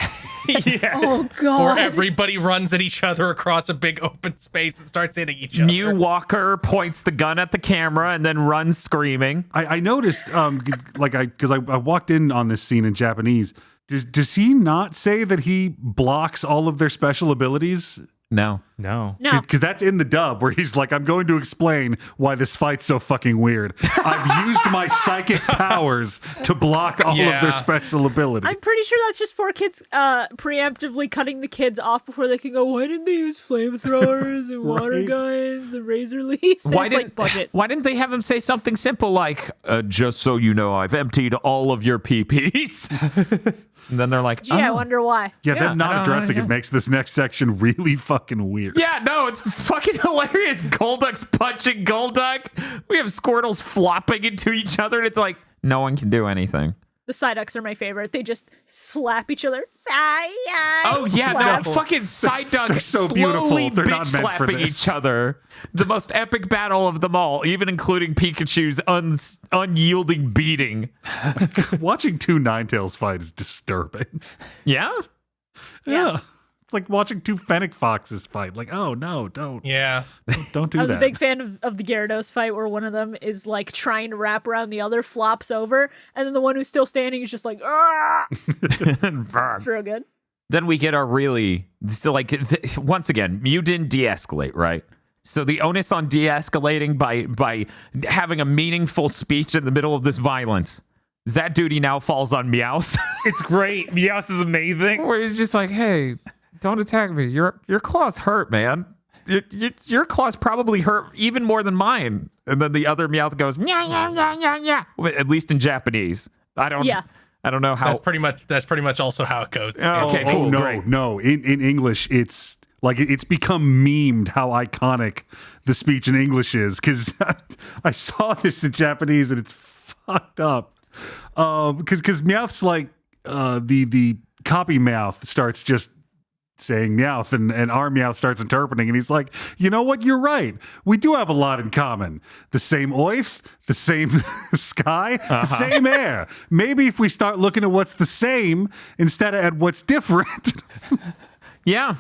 Yeah. Oh, where God. everybody runs at each other across a big open space and starts hitting each other. Mew Walker points the gun at the camera and then runs screaming. I noticed, because I walked in on this scene in Japanese. Does he not say that he blocks all of their special abilities? No. No. No. Because that's in the dub where he's like, I'm going to explain why this fight's so fucking weird. I've used my psychic powers to block all of their special abilities. I'm pretty sure that's just for kids preemptively cutting the kids off before they can go, why didn't they use flamethrowers and water guns and razor leaves? And it's like budget. Why didn't they have him say something simple like, just so you know, I've emptied all of your PPs? And then they're like, Gee, I wonder why. Yeah, Yeah, them not I don't addressing know, it makes this next section really fucking weird. yeah, no, it's fucking hilarious. Golduck's punching Golduck. We have Squirtles flopping into each other, and it's like, no one can do anything. The Psyducks are my favorite. They just slap each other. Oh, yeah, Slap. the fucking Psyduck They're so slowly beautiful. They're bitch not meant for slapping this. each other. The most epic battle of them all, even including Pikachu's unyielding beating. Watching two Ninetales fight is disturbing. Yeah? Yeah. It's like watching two fennec foxes fight. Like, oh no, don't Yeah. don't do I was that. a big fan of the Gyarados fight where one of them is like trying to wrap around the other, flops over, and then the one who's still standing is just like, ah! It's real good. Then we get our really, once again, Mew didn't de-escalate, right? So the onus on de-escalating by having a meaningful speech in the middle of this violence, that duty now falls on Meowth. It's great. Meowth is amazing. Where he's just like, hey, don't attack me. Your claws hurt, man. Your claws probably hurt even more than mine. And then the other Meowth goes, nya, nya, nya, nya, nya. At least in Japanese. I don't know how. That's pretty much also how it goes. Okay, cool. no, Great. no. In English, it's like it's become memed how iconic the speech in English is. Because I saw this in Japanese and it's fucked up. Because Meowth's like the copy Meowth starts just saying Meowth, and our Meowth starts interpreting, and he's like, you know what? You're right. We do have a lot in common. The same oath, the same sky, the same air. Maybe if we start looking at what's the same instead of at what's different. Yeah.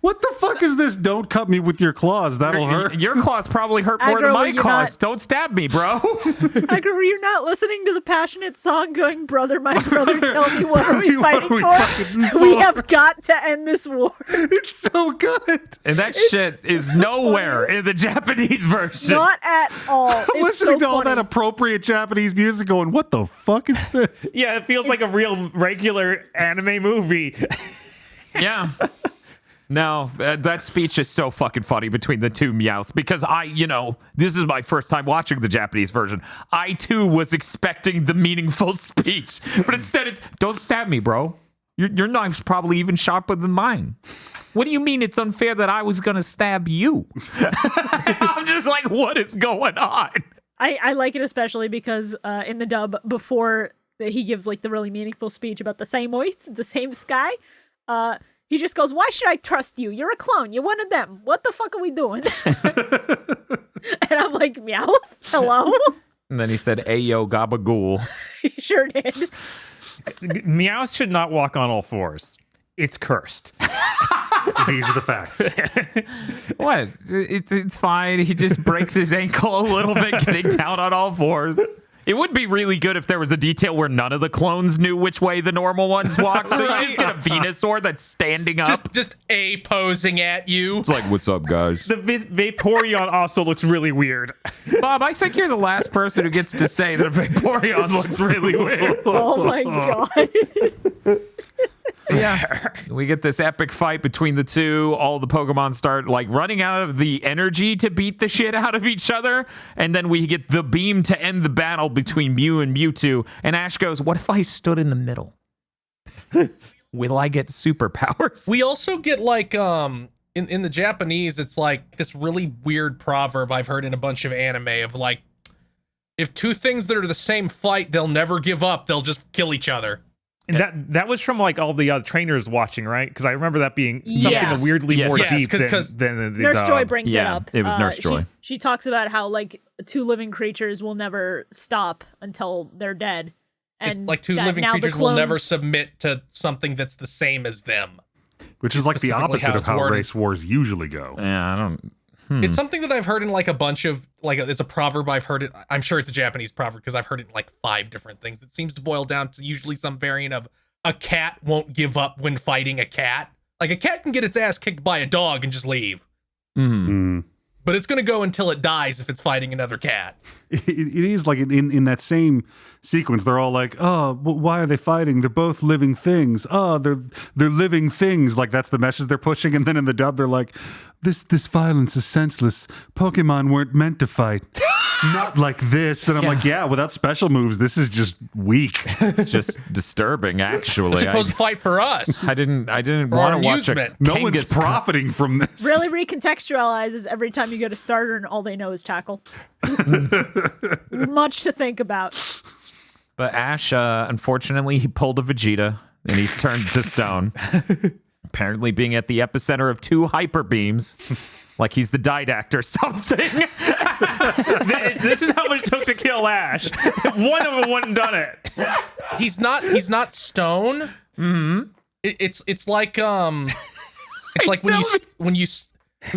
What the fuck is this? Don't cut me with your claws. That'll hurt. Your claws probably hurt more than Aggro, my you're claws. not- Don't stab me, bro. Aggro, were you not listening to the passionate song going, brother, my brother, tell me what are we What are fighting we for? fighting for? We have got to end this war. It's so good. And that shit is nowhere in the Japanese version. Not at all. I'm It's listening so to all funny. that appropriate Japanese music going, what the fuck is this? Yeah, it feels like a real regular anime movie. Yeah. No, that speech is so fucking funny between the two Meowths because this is my first time watching the Japanese version. I too was expecting the meaningful speech, but instead it's, don't stab me, bro. Your knife's probably even sharper than mine. What do you mean it's unfair that I was gonna stab you? I'm just like, what is going on? I like it especially because in the dub, before he gives like the really meaningful speech about the same oath, the same sky, he just goes, why should I trust you? You're a clone. You're one of them. What the fuck are we doing? And I'm like, Meowth? Hello? And then he said, Ayo gabagool. He sure did. Meowth should not walk on all fours. It's cursed. These are the facts. What? It's fine. He just breaks his ankle a little bit getting down on all fours. It would be really good if there was a detail where none of the clones knew which way the normal ones walk. So you just get a Venusaur that's standing up. Just A posing at you. It's like, what's up, guys? The Vaporeon also looks really weird. Bob, I think you're the last person who gets to say that Vaporeon looks really weird. Oh my god. Yeah. We get this epic fight between the two. All the Pokemon start like running out of the energy to beat the shit out of each other. And then we get the beam to end the battle between Mew and Mewtwo. And Ash goes, what if I stood in the middle? Will I get superpowers? We also get like in the Japanese, it's like this really weird proverb I've heard in a bunch of anime of like, if two things that are the same fight, they'll never give up. They'll just kill each other. And that was from like all the trainers watching, right? Because I remember that being something Yes. weirdly more Yes, deep 'cause than the Nurse dub. Joy brings it Yeah, up. it was Nurse Joy. She talks about how like two living creatures will never stop until they're dead. And It's like two that living now the creatures will never clones- submit to something that's the same as them. Which is like the Specifically opposite how of it's how worded. race wars usually go. Yeah, I don't. It's something that I've heard in like a bunch of like it's a proverb I've heard it. I'm sure it's a Japanese proverb because I've heard it in like 5 different things. It seems to boil down to usually some variant of a cat won't give up when fighting a cat. Like a cat can get its ass kicked by a dog and just leave, but it's gonna go until it dies if it's fighting another cat. It is like in that same sequence, they're all like, "Oh, why are they fighting? They're both living things. Oh, they're living things." Like that's the message they're pushing. And then in the dub, they're like, "This violence is senseless. Pokemon weren't meant to fight. Not like this." And I'm like, "Yeah, without special moves, this is just weak." It's just disturbing, actually. They're supposed to fight for us. I didn't For want our to watch a amusement. No one's Kangaskhan. profiting from this. really recontextualizes every time you get a starter and all they know is tackle. Much to think about. But Ash, unfortunately, he pulled a Vegeta and he's turned to stone. Apparently being at the epicenter of 2 hyper beams. Like he's the Didact or something. This is how much it took to kill Ash. One of them wouldn't done it. He's not stone. Mm-hmm. It's like It's like when you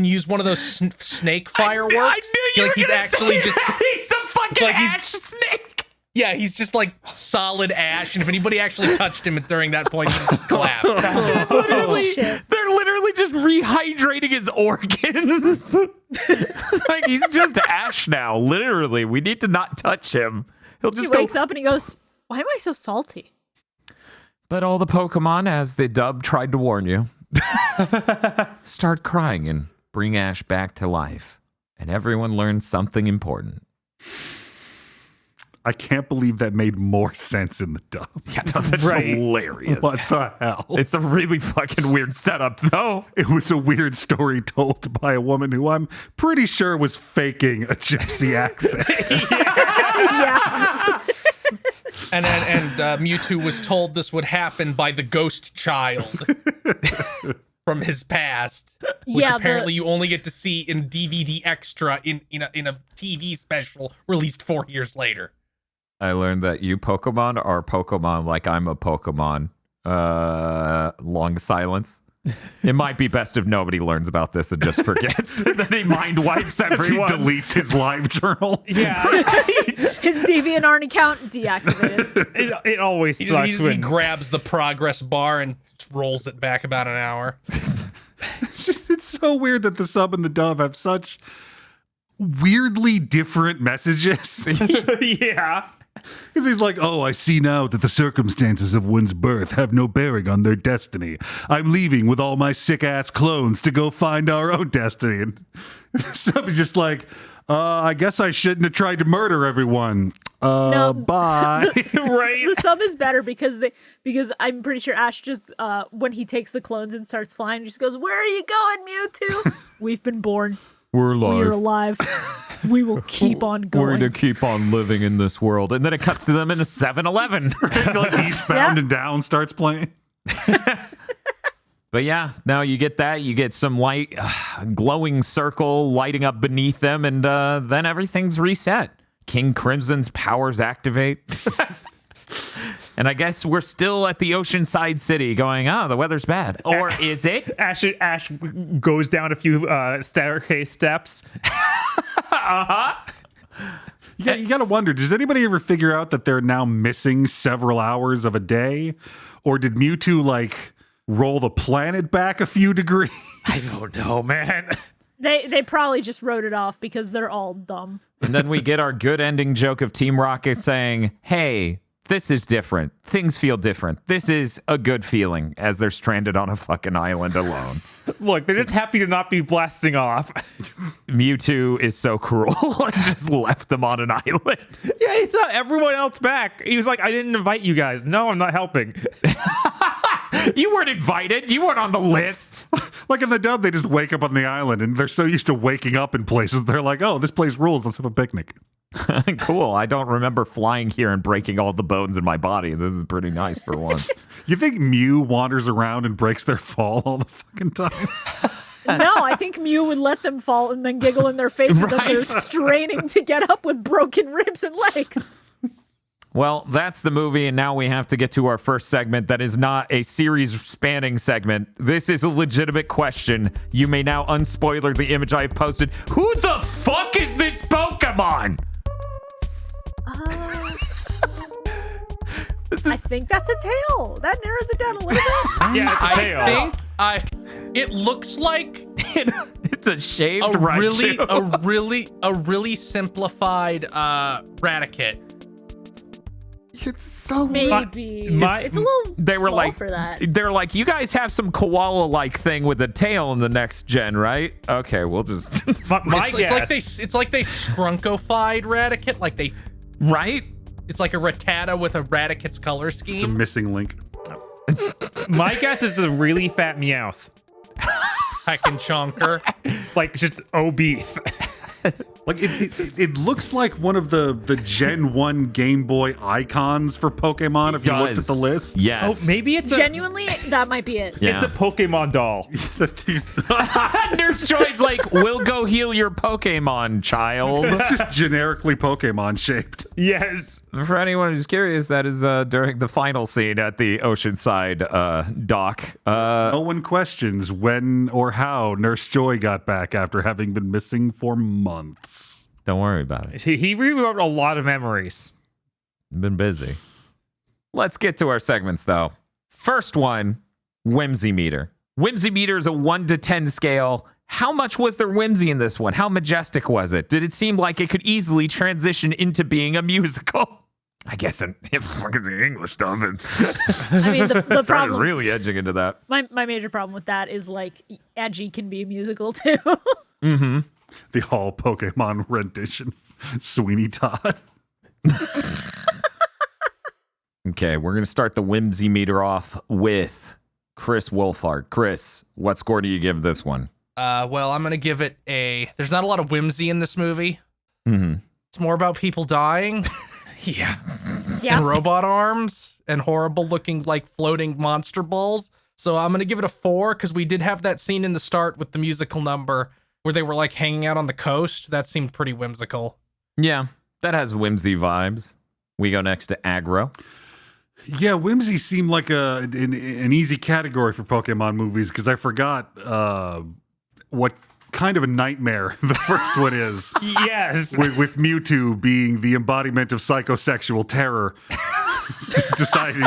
use one of those snake fireworks. I knew you like were he's gonna actually say just that. He's a fucking like he's- ash snake. yeah, he's just like solid ash, and if anybody actually touched him during that point, he just collapsed. Literally, shit. they're literally just rehydrating his organs. Like he's just ash now. Literally, we need to not touch him. He'll He just go. wakes up and he goes, "Why am I so salty?" But all the Pokemon, as the dub tried to warn you, start crying and bring Ash back to life, and everyone learns something important. I can't believe that made more sense in the dub. Yeah, no, that's hilarious. What the hell? It's a really fucking weird setup, though. It was a weird story told by a woman who I'm pretty sure was faking a gypsy accent. Yeah. And Mewtwo was told this would happen by the ghost child from his past, which Yeah, apparently you only get to see in DVD extra in a TV special released 4 years later. I learned that you Pokemon are Pokemon like I'm a Pokemon. Long silence. It might be best if nobody learns about this and just forgets. And then he mind wipes As he everyone. deletes his live journal. Yeah, His DeviantArt account deactivated. it always He sucks when grabs the progress bar and rolls it back about an hour. It's so weird that the sub and the dub have such weirdly different messages. yeah. Because he's like, oh, I see now that the circumstances of one's birth have no bearing on their destiny. I'm leaving with all my sick-ass clones to go find our own destiny. And somebody's just like, I guess I shouldn't have tried to murder everyone. No. Bye. Right. The sub is better because I'm pretty sure Ash just when he takes the clones and starts flying, just goes, "Where are you going, Mewtwo? We've been born. We're alive. We're alive. We will keep on We're going." going to keep on living in this world. And then it cuts to them in a 7-Eleven. Like Eastbound and Down starts playing. But yeah, now you get that. You get some light, glowing circle lighting up beneath them, and then everything's reset. King Crimson's powers activate. And I guess we're still at the Oceanside City going, oh, the weather's bad. Or is it? Ash goes down a few staircase steps. Yeah, you gotta wonder, does anybody ever figure out that they're now missing several hours of a day? Or did Mewtwo, like, roll the planet back a few degrees? I don't know, man. They probably just wrote it off because they're all dumb. And then we get our good ending joke of Team Rocket saying, hey, this is different. Things feel different. This is a good feeling as they're stranded on a fucking island alone. Look, they're just happy to not be blasting off. Mewtwo is so cruel and just left them on an island. Yeah, he saw everyone else back. He was like, I didn't invite you guys. No, I'm not helping. You weren't invited. You weren't on the list. Like in the dub, they just wake up on the island and they're so used to waking up in places. They're like, oh, this place rules. Let's have a picnic. Cool. I don't remember flying here and breaking all the bones in my body. This is pretty nice for once. You think Mew wanders around and breaks their fall all the fucking time? No, I think Mew would let them fall and then giggle in their faces as they're Right. straining to get up with broken ribs and legs. Well, that's the movie, and now we have to get to our first segment that is not a series-spanning segment. This is a legitimate question. You may now unspoiler the image I have posted. Who the fuck is this Pokemon? I think that's a tail. That narrows it down a little bit. Yeah, it's a tail. I think it looks like It's a shaved a Raichu. really simplified Raticate. It's so Maybe. It's a little They were small like, for that. they're like, you guys have some koala-like thing with a tail in the next gen, right? Okay, we'll just My guess. It's like they scrunkified Raticate, like they right. it's like a Rattata with a Raticate's color It's a scheme. missing link. My guess is the really fat Meowth. Heckin' chonker. Like, just obese. Like it looks like one of the Gen 1 Game Boy icons for Pokemon if you looked at the list. Yes. Oh, maybe it's Genuinely, that might be it. Yeah. it's a Pokemon doll. Nurse Joy's like, we'll go heal your Pokemon, child. It's just generically Pokemon shaped. Yes. For anyone who's curious, that is during the final scene at the Oceanside dock. No one questions when or how Nurse Joy got back after having been missing for months. Don't worry about it. He rewrote a lot of memories. Been busy. Let's get to our segments, though. First one, Whimsy meter. Whimsy meter is a 1 to 10 scale. How much was there whimsy in this one? How majestic was it? Did it seem like it could easily transition into being a musical? I guess if fucking the English stuff and I mean, the started problem, really edging into that. my major problem with that is like, edgy can be a musical too. Mm-hmm. The all Pokemon rendition, Sweeney Todd. Okay, we're going to start the whimsy meter off with Chris Wolfhard. Chris, what score do you give this one? Well, I'm gonna give it a. There's not a lot of whimsy in this movie. Mm-hmm. It's more about people dying Yeah. and robot arms and horrible looking like floating monster balls. So I'm gonna give it a 4 because we did have that scene in the start with the musical number where they were like hanging out on the coast. That seemed pretty whimsical. Yeah, that has whimsy vibes. We go next to aggro. Yeah, whimsy seemed like an easy category for Pokemon movies because I forgot what kind of a nightmare the first one is. Yes. With Mewtwo being the embodiment of psychosexual terror, deciding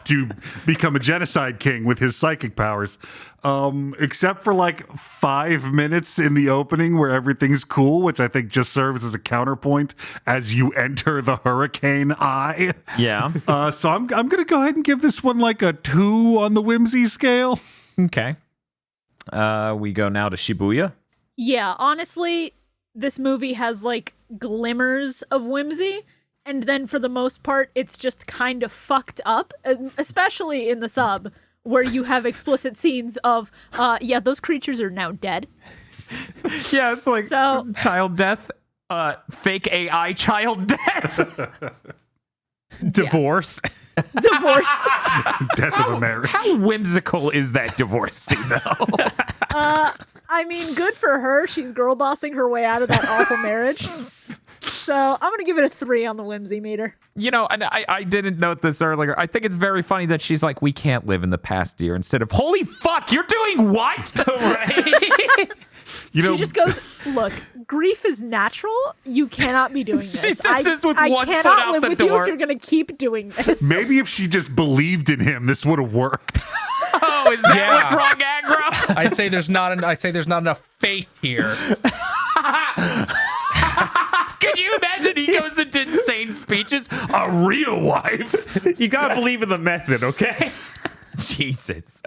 to become a genocide king with his psychic powers. Except for like 5 minutes in the opening where everything's cool, which I think just serves as a counterpoint as you enter the hurricane eye. Yeah. So I'm gonna go ahead and give this one like a 2 on the whimsy scale. Okay. We go now to Shibuya. Yeah, honestly, this movie has like glimmers of whimsy, and then for the most part, it's just kind of fucked up, especially in the sub, where you have explicit scenes of, yeah, those creatures are now dead. Yeah, it's like So- child death, fake AI child death. Divorce. Divorce. Death of a marriage. How whimsical is that divorce scene, though? I mean, good for her. She's girl bossing her way out of that awful marriage. So I'm going to give it a 3 on the whimsy meter. You know, and I didn't note this earlier. I think it's very funny that she's like, we can't live in the past, dear, instead of, holy fuck, you're doing what? Right? You know, She just goes, look, grief is natural. You cannot be doing this. She says this with one foot cannot out live the with door. you if you're going to keep doing this. maybe if she just believed in him, this would have worked. Oh, is that what's wrong, aggro? I say there's not enough faith here. Can you imagine he goes into insane speeches? A real wife. You gotta believe in the method, okay? Jesus.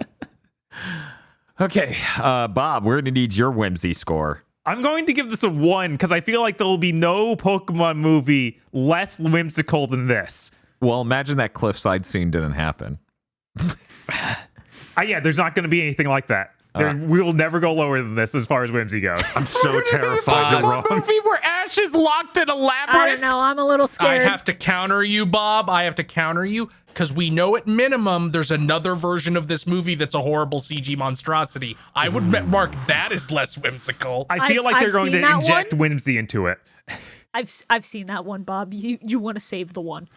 Okay, Bob, we're gonna need your whimsy score. I'm going to give this a 1 because I feel like there will be no Pokemon movie less whimsical than this. Well, imagine that cliffside scene didn't happen. Yeah, there's not going to be anything like that. We will never go lower than this as far as whimsy goes. I'm so terrified you're wrong. Movie where Ash is locked in a labyrinth. I don't know. I'm a little I scared. have to counter you, Bob. I have to counter you because we know at minimum there's another version of this movie that's a horrible CG monstrosity. I would mark that as less whimsical. I feel like I've they're going seen to that inject one. whimsy into it. I've seen that one, Bob. You want to save the one.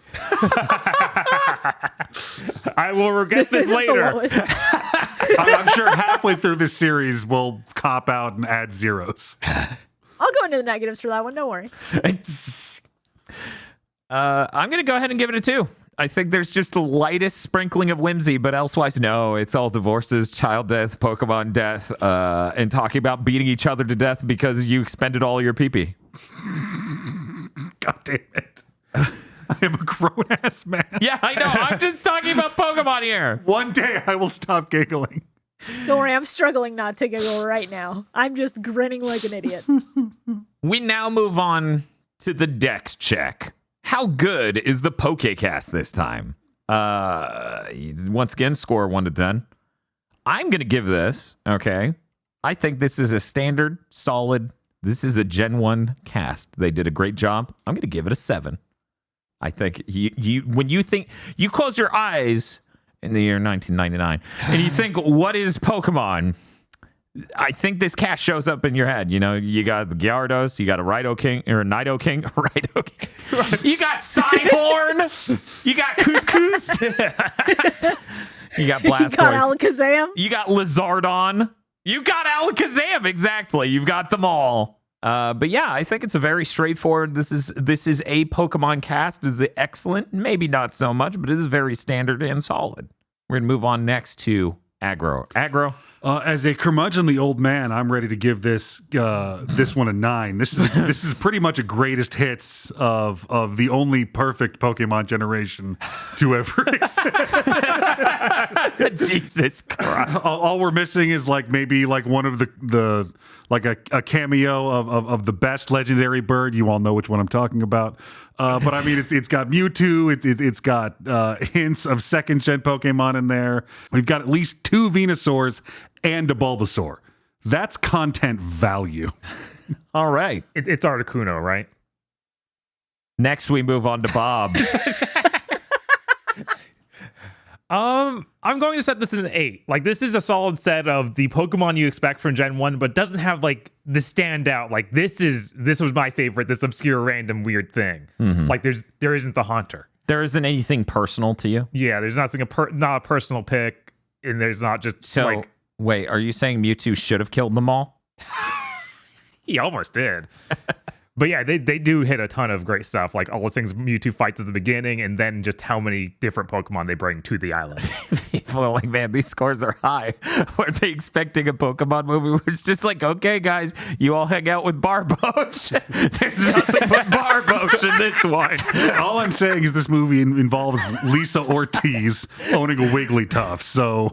I will regret this isn't the later. lowest. I'm sure halfway through this series we'll cop out and add zeros. I'll go into the negatives for that one. Don't worry. I'm gonna go ahead and give it a 2. I think there's just the lightest sprinkling of whimsy, but elsewise, no, it's all divorces, child death, Pokemon death, and talking about beating each other to death because you expended all your pee-pee. God damn it. I am a grown-ass man. Yeah, I know. I'm just talking about Pokemon here. One day I will stop giggling. Don't worry. I'm struggling not to giggle right now. I'm just grinning like an idiot. We now move on to the Dex check. How good is the Pokecast this time? Once again, score 1 to 10. I'm going to give this, okay, I think this is a standard, solid This is a Gen 1 cast. They did a great job. I'm going to give it a 7. I think when you think, you close your eyes in the year 1999 and you think, what is Pokemon? I think this cast shows up in your head. You know, you got the Gyarados, you got a Nido King, Rhino King. You got Psyhorn, you got Couscous, you got Blastoise, You got Alakazam. you got Lizardon, you got Alakazam. Exactly, you've got them all. But yeah, I think it's a very straightforward. This is a Pokemon cast. Is it excellent? Maybe not so much, but it is very standard and solid. We're gonna move on next to Aggro. As a curmudgeonly old man, I'm ready to give this one a 9. This is pretty much a greatest hits of the only perfect Pokemon generation to ever exist. Jesus Christ! All we're missing is maybe one of the a cameo of the best legendary bird. You all know which one I'm talking about. But I mean, it's got Mewtwo. It's got hints of second gen Pokemon in there. We've got at least 2 Venusaurs and a Bulbasaur. That's content value. All right. It's Articuno, right? Next, we move on to Bob. I'm going to set this an 8. Like, this is a solid set of the Pokemon you expect from Gen 1, but doesn't have the standout. Like, this was my favorite, this obscure random weird thing. Mm-hmm. Like, there isn't the Haunter. There isn't anything personal to you? Yeah, there's nothing not a personal pick, and there's not just wait, are you saying Mewtwo should have killed them all? He almost did. But yeah, they do hit a ton of great stuff, like all the things Mewtwo fights at the beginning, and then just how many different Pokemon they bring to the island. People are like, man, these scores are high. Were they expecting a Pokemon movie where it's just like, okay, guys, you all hang out with Barboach. There's nothing but Barboach in this one. All I'm saying is this movie involves Lisa Ortiz owning a Wigglytuff, so...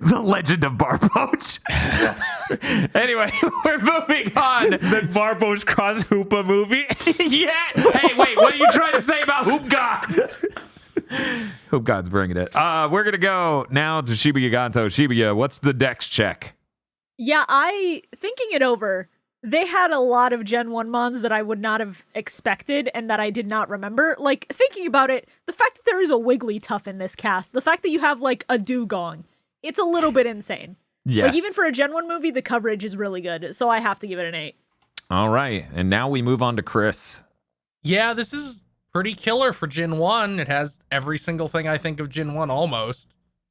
The Legend of Barboach. Anyway, we're moving on. The Barboach cross Hoopa movie. Yeah. Hey, wait. What are you trying to say about Hoop God? Hoop God's bringing it. We're gonna go now to Shibuya Ganto. Shibuya, what's the dex check? Yeah, thinking it over, they had a lot of Gen 1 mons that I would not have expected and that I did not remember. Like, thinking about it, the fact that there is a Wigglytuff in this cast, the fact that you have a Dugong, it's a little bit insane. Yes. Like, even for a Gen 1 movie, the coverage is really good. So I have to give it an 8. All right. And now we move on to Chris. Yeah, this is pretty killer for Gen 1. It has every single thing I think of Gen 1 almost.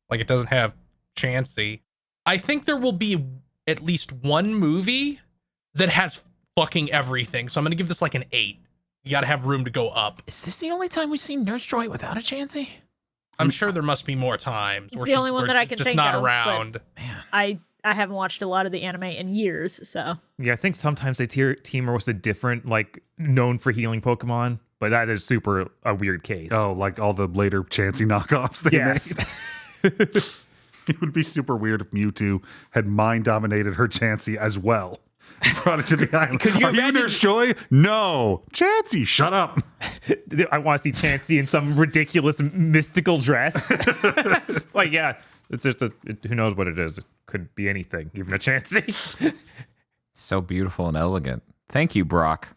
Like, it doesn't have Chansey. I think there will be at least one movie that has fucking everything. So I'm going to give this an 8. You got to have room to go up. Is this the only time we've seen Nurse Joy without a Chansey? I'm sure there must be more times. It's the only one that I can just think not of, around. Man. I haven't watched a lot of the anime in years, so. Yeah, I think sometimes they team with a different, known for healing Pokemon, but that is super a weird case. Oh, like all the later Chansey knockoffs they Yes. made. It would be super weird if Mewtwo had mind-dominated her Chansey as well. Brought it to the island. Could you Are you imagine- Nurse Joy? No. Chansey, shut up. I want to see Chansey in some ridiculous mystical dress. Yeah, it's just who knows what it is. It could be anything, even a Chansey. So beautiful and elegant. Thank you, Brock.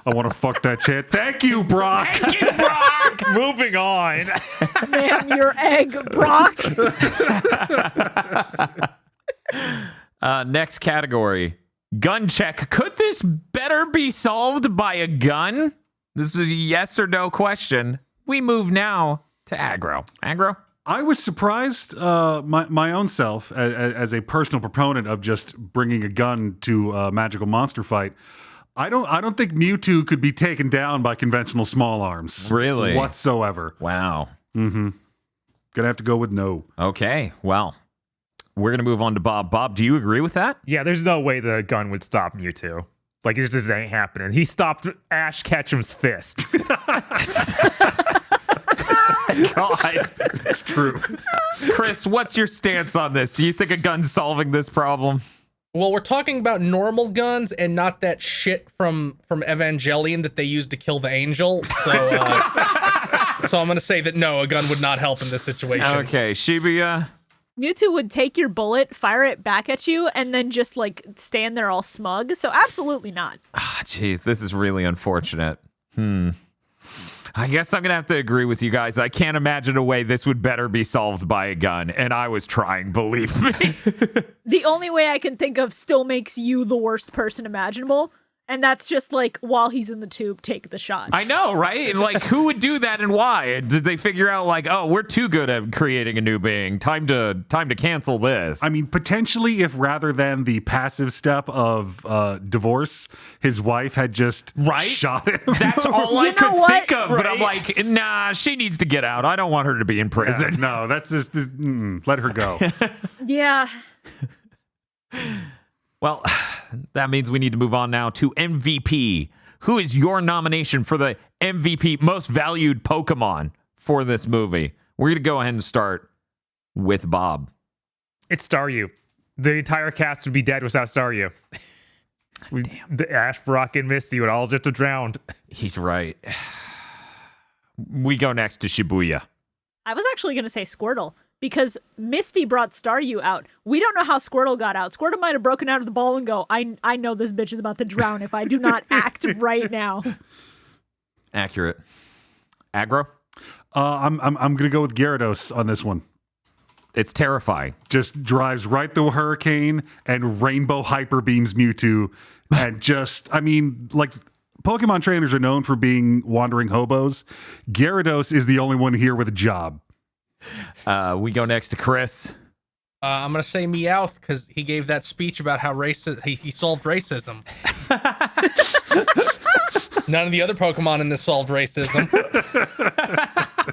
I want to fuck that Chant. Thank you, Brock. Thank you, Brock! Moving on. Ma'am, your egg, Brock. Next category. Gun check. Could this better be solved by a gun? This is a yes or no question. We move now to Aggro. Aggro? I was surprised my own self as a personal proponent of just bringing a gun to a magical monster fight. I don't think Mewtwo could be taken down by conventional small arms. Really? Whatsoever. Wow. Mm-hmm. Gonna have to go with no. Okay. Well, we're going to move on to Bob. Bob, do you agree with that? Yeah, there's no way the gun would stop Mewtwo. It just ain't happening. He stopped Ash Ketchum's fist. God. It's true. Chris, what's your stance on this? Do you think a gun's solving this problem? Well, we're talking about normal guns and not that shit from Evangelion that they used to kill the angel. So, so I'm going to say that no, a gun would not help in this situation. Okay, Shibuya, Mewtwo would take your bullet, fire it back at you, and then just like stand there all smug. So absolutely not. Ah, jeez, this is really unfortunate. I guess I'm going to have to agree with you guys. I can't imagine a way this would better be solved by a gun. And I was trying, believe me. The only way I can think of still makes you the worst person imaginable. And that's just like, while he's in the tube, take the shot. I know, right? Like, who would do that and why? Did they figure out, like, oh, we're too good at creating a new being. Time to cancel this. I mean, potentially, if rather than the passive step of divorce, his wife had just shot him. That's all I You know could what? think of. But I'm Right. like, nah, she needs to get out. I don't want her to be in prison. Yeah, no, that's just let her go. Yeah. Well, that means we need to move on now to MVP. Who is your nomination for the MVP, most valued Pokemon for this movie? We're going to go ahead and start with Bob. It's Staryu. The entire cast would be dead without Staryu. The Ash, Brock, and Misty would all just have drowned. He's right. We go next to Shibuya. I was actually going to say Squirtle because Misty brought Staryu out. We don't know how Squirtle got out. Squirtle might have broken out of the ball and go, I know this bitch is about to drown if I do not act right now. Accurate. Aggro? I'm gonna go with Gyarados on this one. It's terrifying. Just drives right through a hurricane and rainbow hyper beams Mewtwo, and just like Pokemon trainers are known for being wandering hobos. Gyarados is the only one here with a job. We go next to Chris. I'm gonna say Meowth because he gave that speech about how he solved racism. None of the other Pokemon in this solved racism.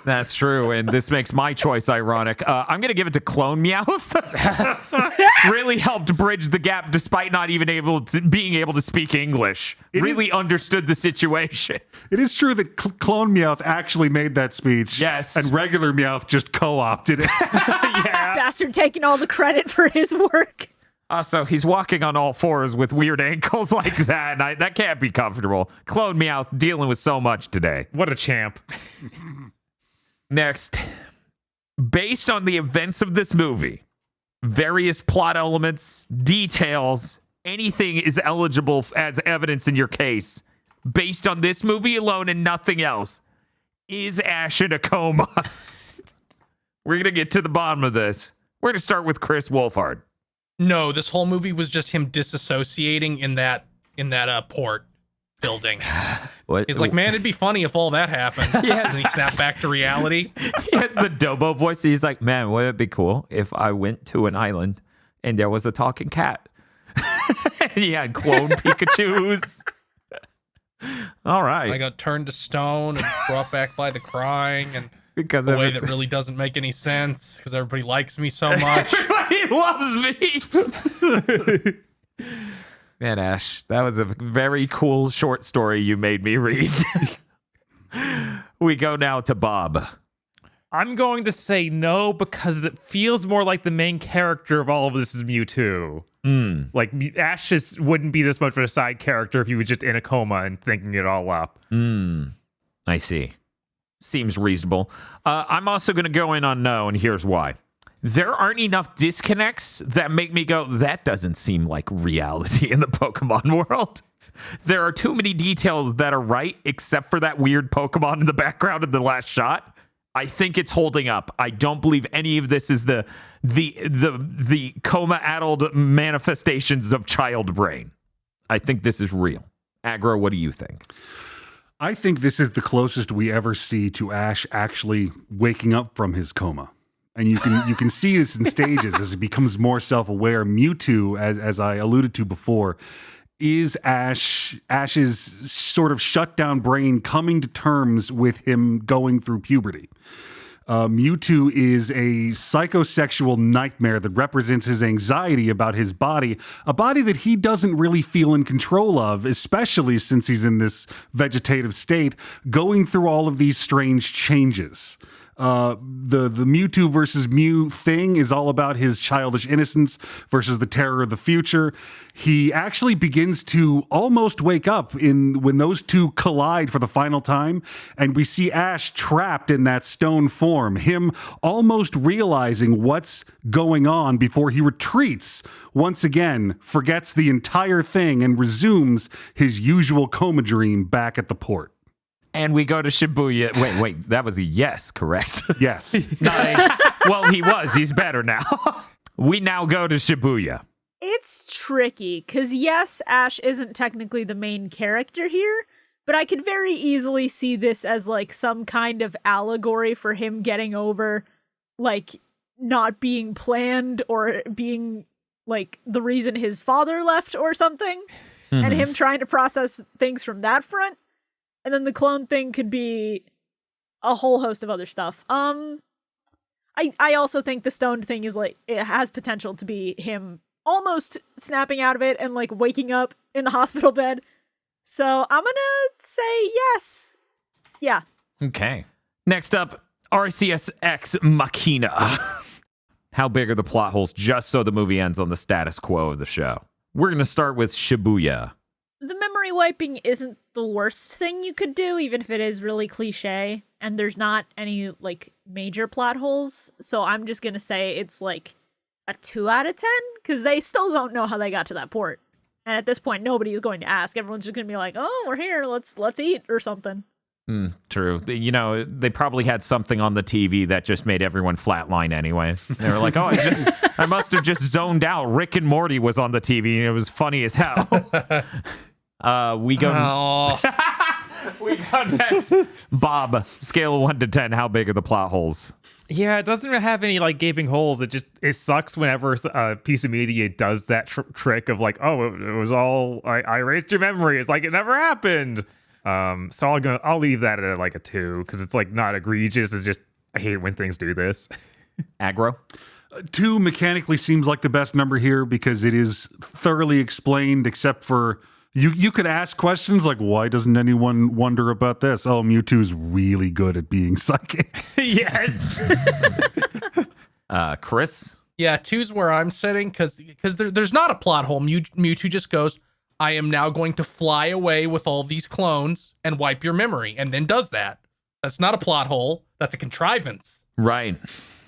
That's true, and this makes my choice ironic. I'm going to give it to Clone Meowth. Really helped bridge the gap despite not even being able to speak English. Really understood the situation. It is true that Clone Meowth actually made that speech. Yes. And regular Meowth just co-opted it. Yeah. Bastard taking all the credit for his work. Also, he's walking on all fours with weird ankles like that, and that can't be comfortable. Clone Meowth dealing with so much today. What a champ. Next, based on the events of this movie, various plot elements, details, anything is eligible as evidence in your case. Based on this movie alone and nothing else, is Ash in a coma? We're going to get to the bottom of this. We're going to start with Chris Wolfhard. No, this whole movie was just him disassociating in that port building. What? He's like, man, it'd be funny if all that happened. Yeah. And then he snapped back to reality. He has the Dobo voice. He's like, man, would it be cool if I went to an island and there was a talking cat? And he had clone Pikachus. All right. I got turned to stone and brought back by the crying and Because a way that really doesn't make any sense because everybody likes me so much. Everybody loves me. Man, Ash, that was a very cool short story you made me read. We go now to Bob. I'm going to say no because it feels more like the main character of all of this is Mewtwo. Like, Ash just wouldn't be this much of a side character if he was just in a coma and thinking it all up. I see. Seems reasonable. I'm also going to go in on no, and here's why. There aren't enough disconnects that make me go, that doesn't seem like reality in the Pokemon world. There are too many details that are right, except for that weird Pokemon in the background of the last shot. I think it's holding up. I don't believe any of this is the coma-addled manifestations of child brain. I think this is real. Aggro, what do you think? I think this is the closest we ever see to Ash actually waking up from his coma. And you can see this in stages as he becomes more self-aware. Mewtwo, as I alluded to before, is Ash's sort of shut down brain coming to terms with him going through puberty. Mewtwo is a psychosexual nightmare that represents his anxiety about his body, a body that he doesn't really feel in control of, especially since he's in this vegetative state, going through all of these strange changes. The Mewtwo versus Mew thing is all about his childish innocence versus the terror of the future. He actually begins to almost wake up when those two collide for the final time, and we see Ash trapped in that stone form, him almost realizing what's going on before he retreats once again, forgets the entire thing, and resumes his usual coma dream back at the port. And we go to Shibuya. Wait, that was a yes, correct? Yes. Well, he was. He's better now. We now go to Shibuya. It's tricky, because yes, Ash isn't technically the main character here, but I could very easily see this as, like, some kind of allegory for him getting over, like, not being planned or being, like, the reason his father left or something, and him trying to process things from that front. And then the clone thing could be a whole host of other stuff. I also think the stoned thing is, like, it has potential to be him almost snapping out of it and, like, waking up in the hospital bed. So I'm gonna say yes. Yeah. Okay. Next up, RCS Ex Machina. How big are the plot holes, just so the movie ends on the status quo of the show? We're going to start with Shibuya. The memory wiping isn't the worst thing you could do, even if it is really cliche, and there's not any, like, major plot holes. So I'm just gonna say it's, like, a 2 out of 10, because they still don't know how they got to that port. And at this point, nobody is going to ask. Everyone's just gonna be like, oh, we're here, let's eat, or something. True. You know, they probably had something on the TV that just made everyone flatline anyway. They were like, oh, I must have just zoned out. Rick and Morty was on the TV, and it was funny as hell. We go next. Bob, scale of 1 to 10, how big are the plot holes? Yeah, it doesn't have any, like, gaping holes. It sucks whenever a piece of media does that trick of, like, oh, it was all I erased your memory. It's like it never happened. So I'll leave that at, like, a 2, because it's, like, not egregious. It's just I hate when things do this. Aggro? 2 mechanically seems like the best number here because it is thoroughly explained, except for you could ask questions like, why doesn't anyone wonder about this? Oh, Mewtwo's really good at being psychic. Yes. Chris? Yeah, 2's where I'm sitting, because there's not a plot hole. Mewtwo just goes, I am now going to fly away with all these clones and wipe your memory, and then does that. That's not a plot hole. That's a contrivance. Right.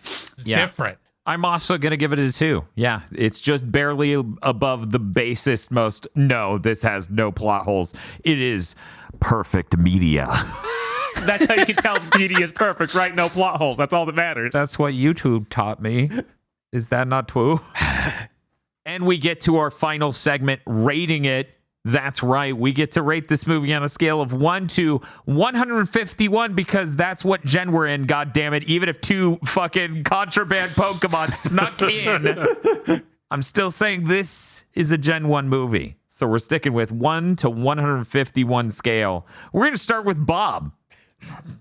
It's different. I'm also going to give it a 2. Yeah, it's just barely above the basest most. No, this has no plot holes. It is perfect media. That's how you can tell media is perfect, right? No plot holes. That's all that matters. That's what YouTube taught me. Is that not true? And we get to our final segment, rating it. That's right. We get to rate this movie on a scale of 1 to 151 because that's what gen we're in, God damn it. Even if 2 fucking contraband Pokemon snuck in, I'm still saying this is a Gen 1 movie. So we're sticking with 1 to 151 scale. We're going to start with Bob.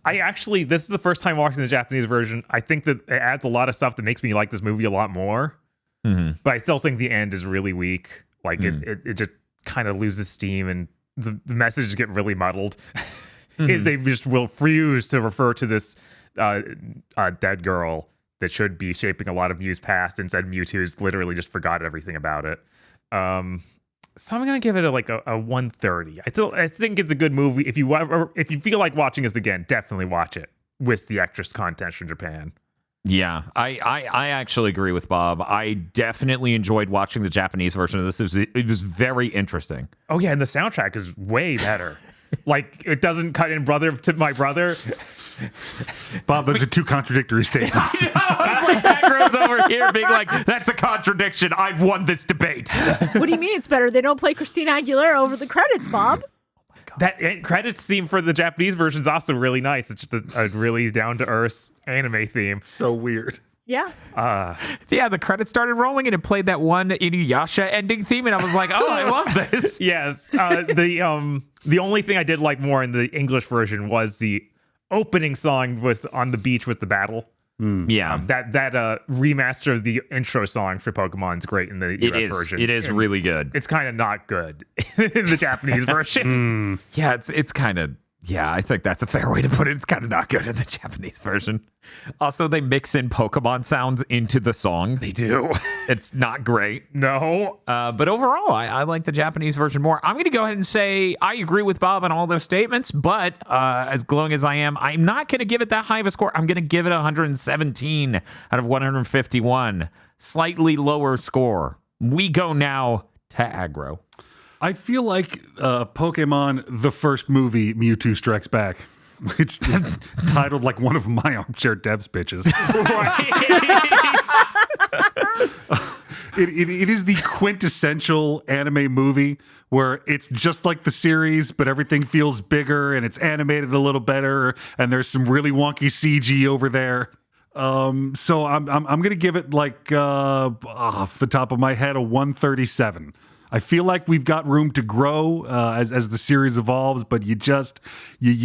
This is the first time watching the Japanese version. I think that it adds a lot of stuff that makes me like this movie a lot more. But I still think the end is really weak. Like, it just kind of loses steam, and the messages get really muddled. Is they just will refuse to refer to this dead girl that should be shaping a lot of Mew's past, and said Mewtwo's literally just forgot everything about it. So I'm gonna give it a 130. I think it's a good movie. If you feel like watching this again, definitely watch it with the extra content from Japan. Yeah, I actually agree with Bob. I definitely enjoyed watching the Japanese version of this. It was very interesting. Oh yeah, and the soundtrack is way better. Like, it doesn't cut in Brother to My Brother. Bob, those are 2 contradictory statements. It's like Aggro's over here being like, that's a contradiction. I've won this debate. What do you mean it's better? They don't play Christina Aguilera over the credits, Bob. That credits theme for the Japanese version is also really nice. It's just a really down-to-earth anime theme. So weird. Yeah. Yeah, the credits started rolling and it played that one Inuyasha ending theme, and I was like, oh, I love this. Yes. The only thing I did like more in the English version was the opening song with On the Beach with the Battle. Yeah. That remaster of the intro song for Pokemon is great in the US version. It is really good. It's kind of not good in the Japanese version. Yeah, it's kind of Yeah, I think that's a fair way to put it. It's kind of not good in the Japanese version. Also, they mix in Pokemon sounds into the song. They do. It's not great. No. But overall, I like the Japanese version more. I'm going to go ahead and say I agree with Bob on all those statements, but as glowing as I am, I'm not going to give it that high of a score. I'm going to give it 117 out of 151. Slightly lower score. We go now to aggro. I feel like Pokemon, the first movie, Mewtwo Strikes Back. It's just titled like one of my armchair devs pitches. It is the quintessential anime movie where it's just like the series, but everything feels bigger and it's animated a little better, and there's some really wonky CG over there. So I'm gonna give it like off the top of my head a 137. I feel like we've got room to grow as the series evolves, but you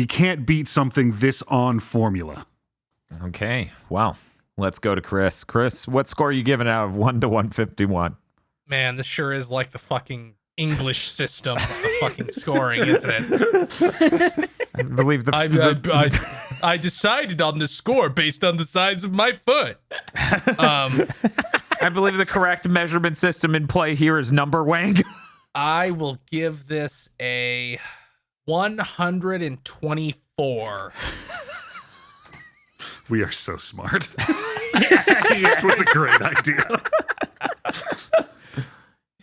can't beat something this on formula. Okay, well, let's go to Chris. Chris, what score are you giving out of 1 to 151? Man, this sure is like the fucking English system of fucking scoring, isn't it? I believe I decided on the score based on the size of my foot. I believe the correct measurement system in play here is number wang. I will give this a 124. We are so smart. This was a great idea.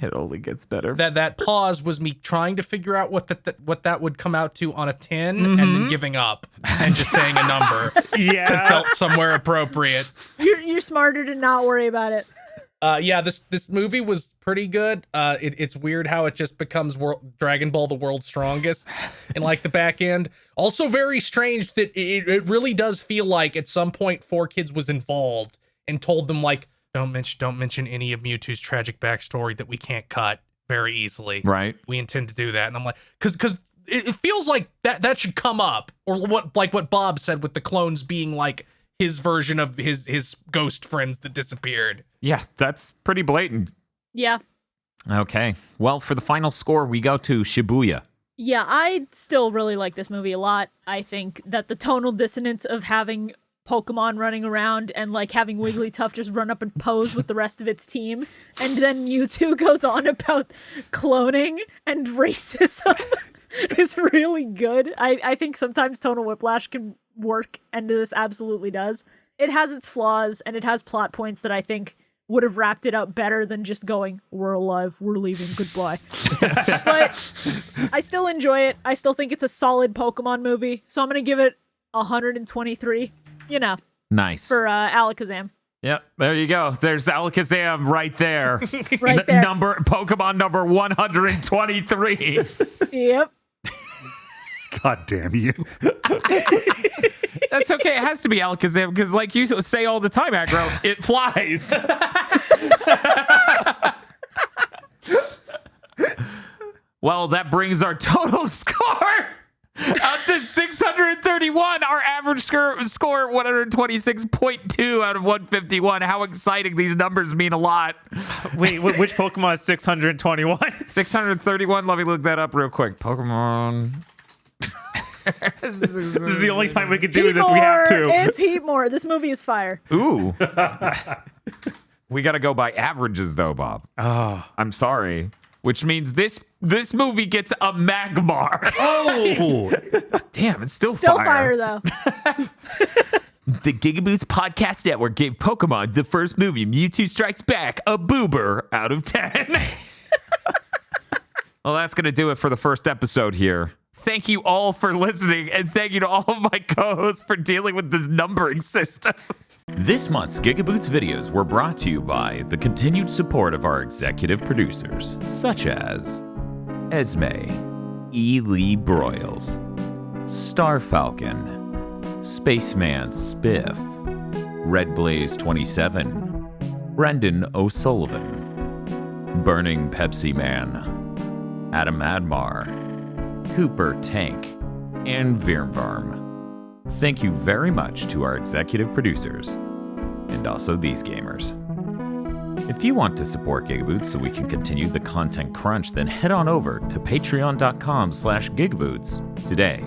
It only gets better. That pause was me trying to figure out what that would come out to on a 10, and then giving up and just saying a number. Yeah. It felt somewhere appropriate. You're smarter to not worry about it. Yeah, this movie was pretty good. It's weird how it just becomes Dragon Ball: The World's Strongest in like the back end. Also very strange that it really does feel like at some point 4Kids was involved and told them like, don't mention any of Mewtwo's tragic backstory that we can't cut very easily. Right. We intend to do that. And I'm like, because it feels like that should come up, or what Bob said with the clones being like his version of his ghost friends that disappeared. Yeah, that's pretty blatant. Yeah. Okay. Well, for the final score, we go to Shibuya. Yeah, I still really like this movie a lot. I think that the tonal dissonance of having Pokemon running around and like having Wigglytuff just run up and pose with the rest of its team, and then Mewtwo goes on about cloning and racism is really good. I think sometimes tonal whiplash can work, and this absolutely does. It has its flaws, and it has plot points that I think would have wrapped it up better than just going, we're alive, we're leaving, goodbye. But I still enjoy it. I still think it's a solid Pokemon movie, so I'm going to give it 123, you know. Nice. For Alakazam. Yep, there you go. There's Alakazam right there. Right there. Pokemon number 123. Yep. God damn you. That's okay. It has to be Alakazam because, like you say all the time, Aggro, it flies. Well, that brings our total score up to 631. Our average score 126.2 out of 151. How exciting. These numbers mean a lot. Wait, which Pokemon is 621? 631. Let me look that up real quick. Pokemon. This is the only time we can do this. We have to. It's Heatmore. This movie is fire. Ooh. We got to go by averages, though, Bob. Oh, I'm sorry. Which means this movie gets a Magmar. Oh, Damn, it's still fire though. The GigaBoots Podcast Network gave Pokemon the first movie, Mewtwo Strikes Back, a boober out of 10. Well, that's going to do it for the first episode here. Thank you all for listening, and thank you to all of my co-hosts for dealing with this numbering system. This month's GigaBoots videos were brought to you by the continued support of our executive producers, such as Esme, E. Lee Broyles, Star Falcon, Spaceman Spiff, Red Blaze 27, Brendan O'Sullivan, Burning Pepsi Man, Adam Admar, Cooper Tank, and Virmvarm. Thank you very much to our executive producers, and also these gamers. If you want to support GigaBoots so we can continue the content crunch, then head on over to patreon.com/GigaBoots today.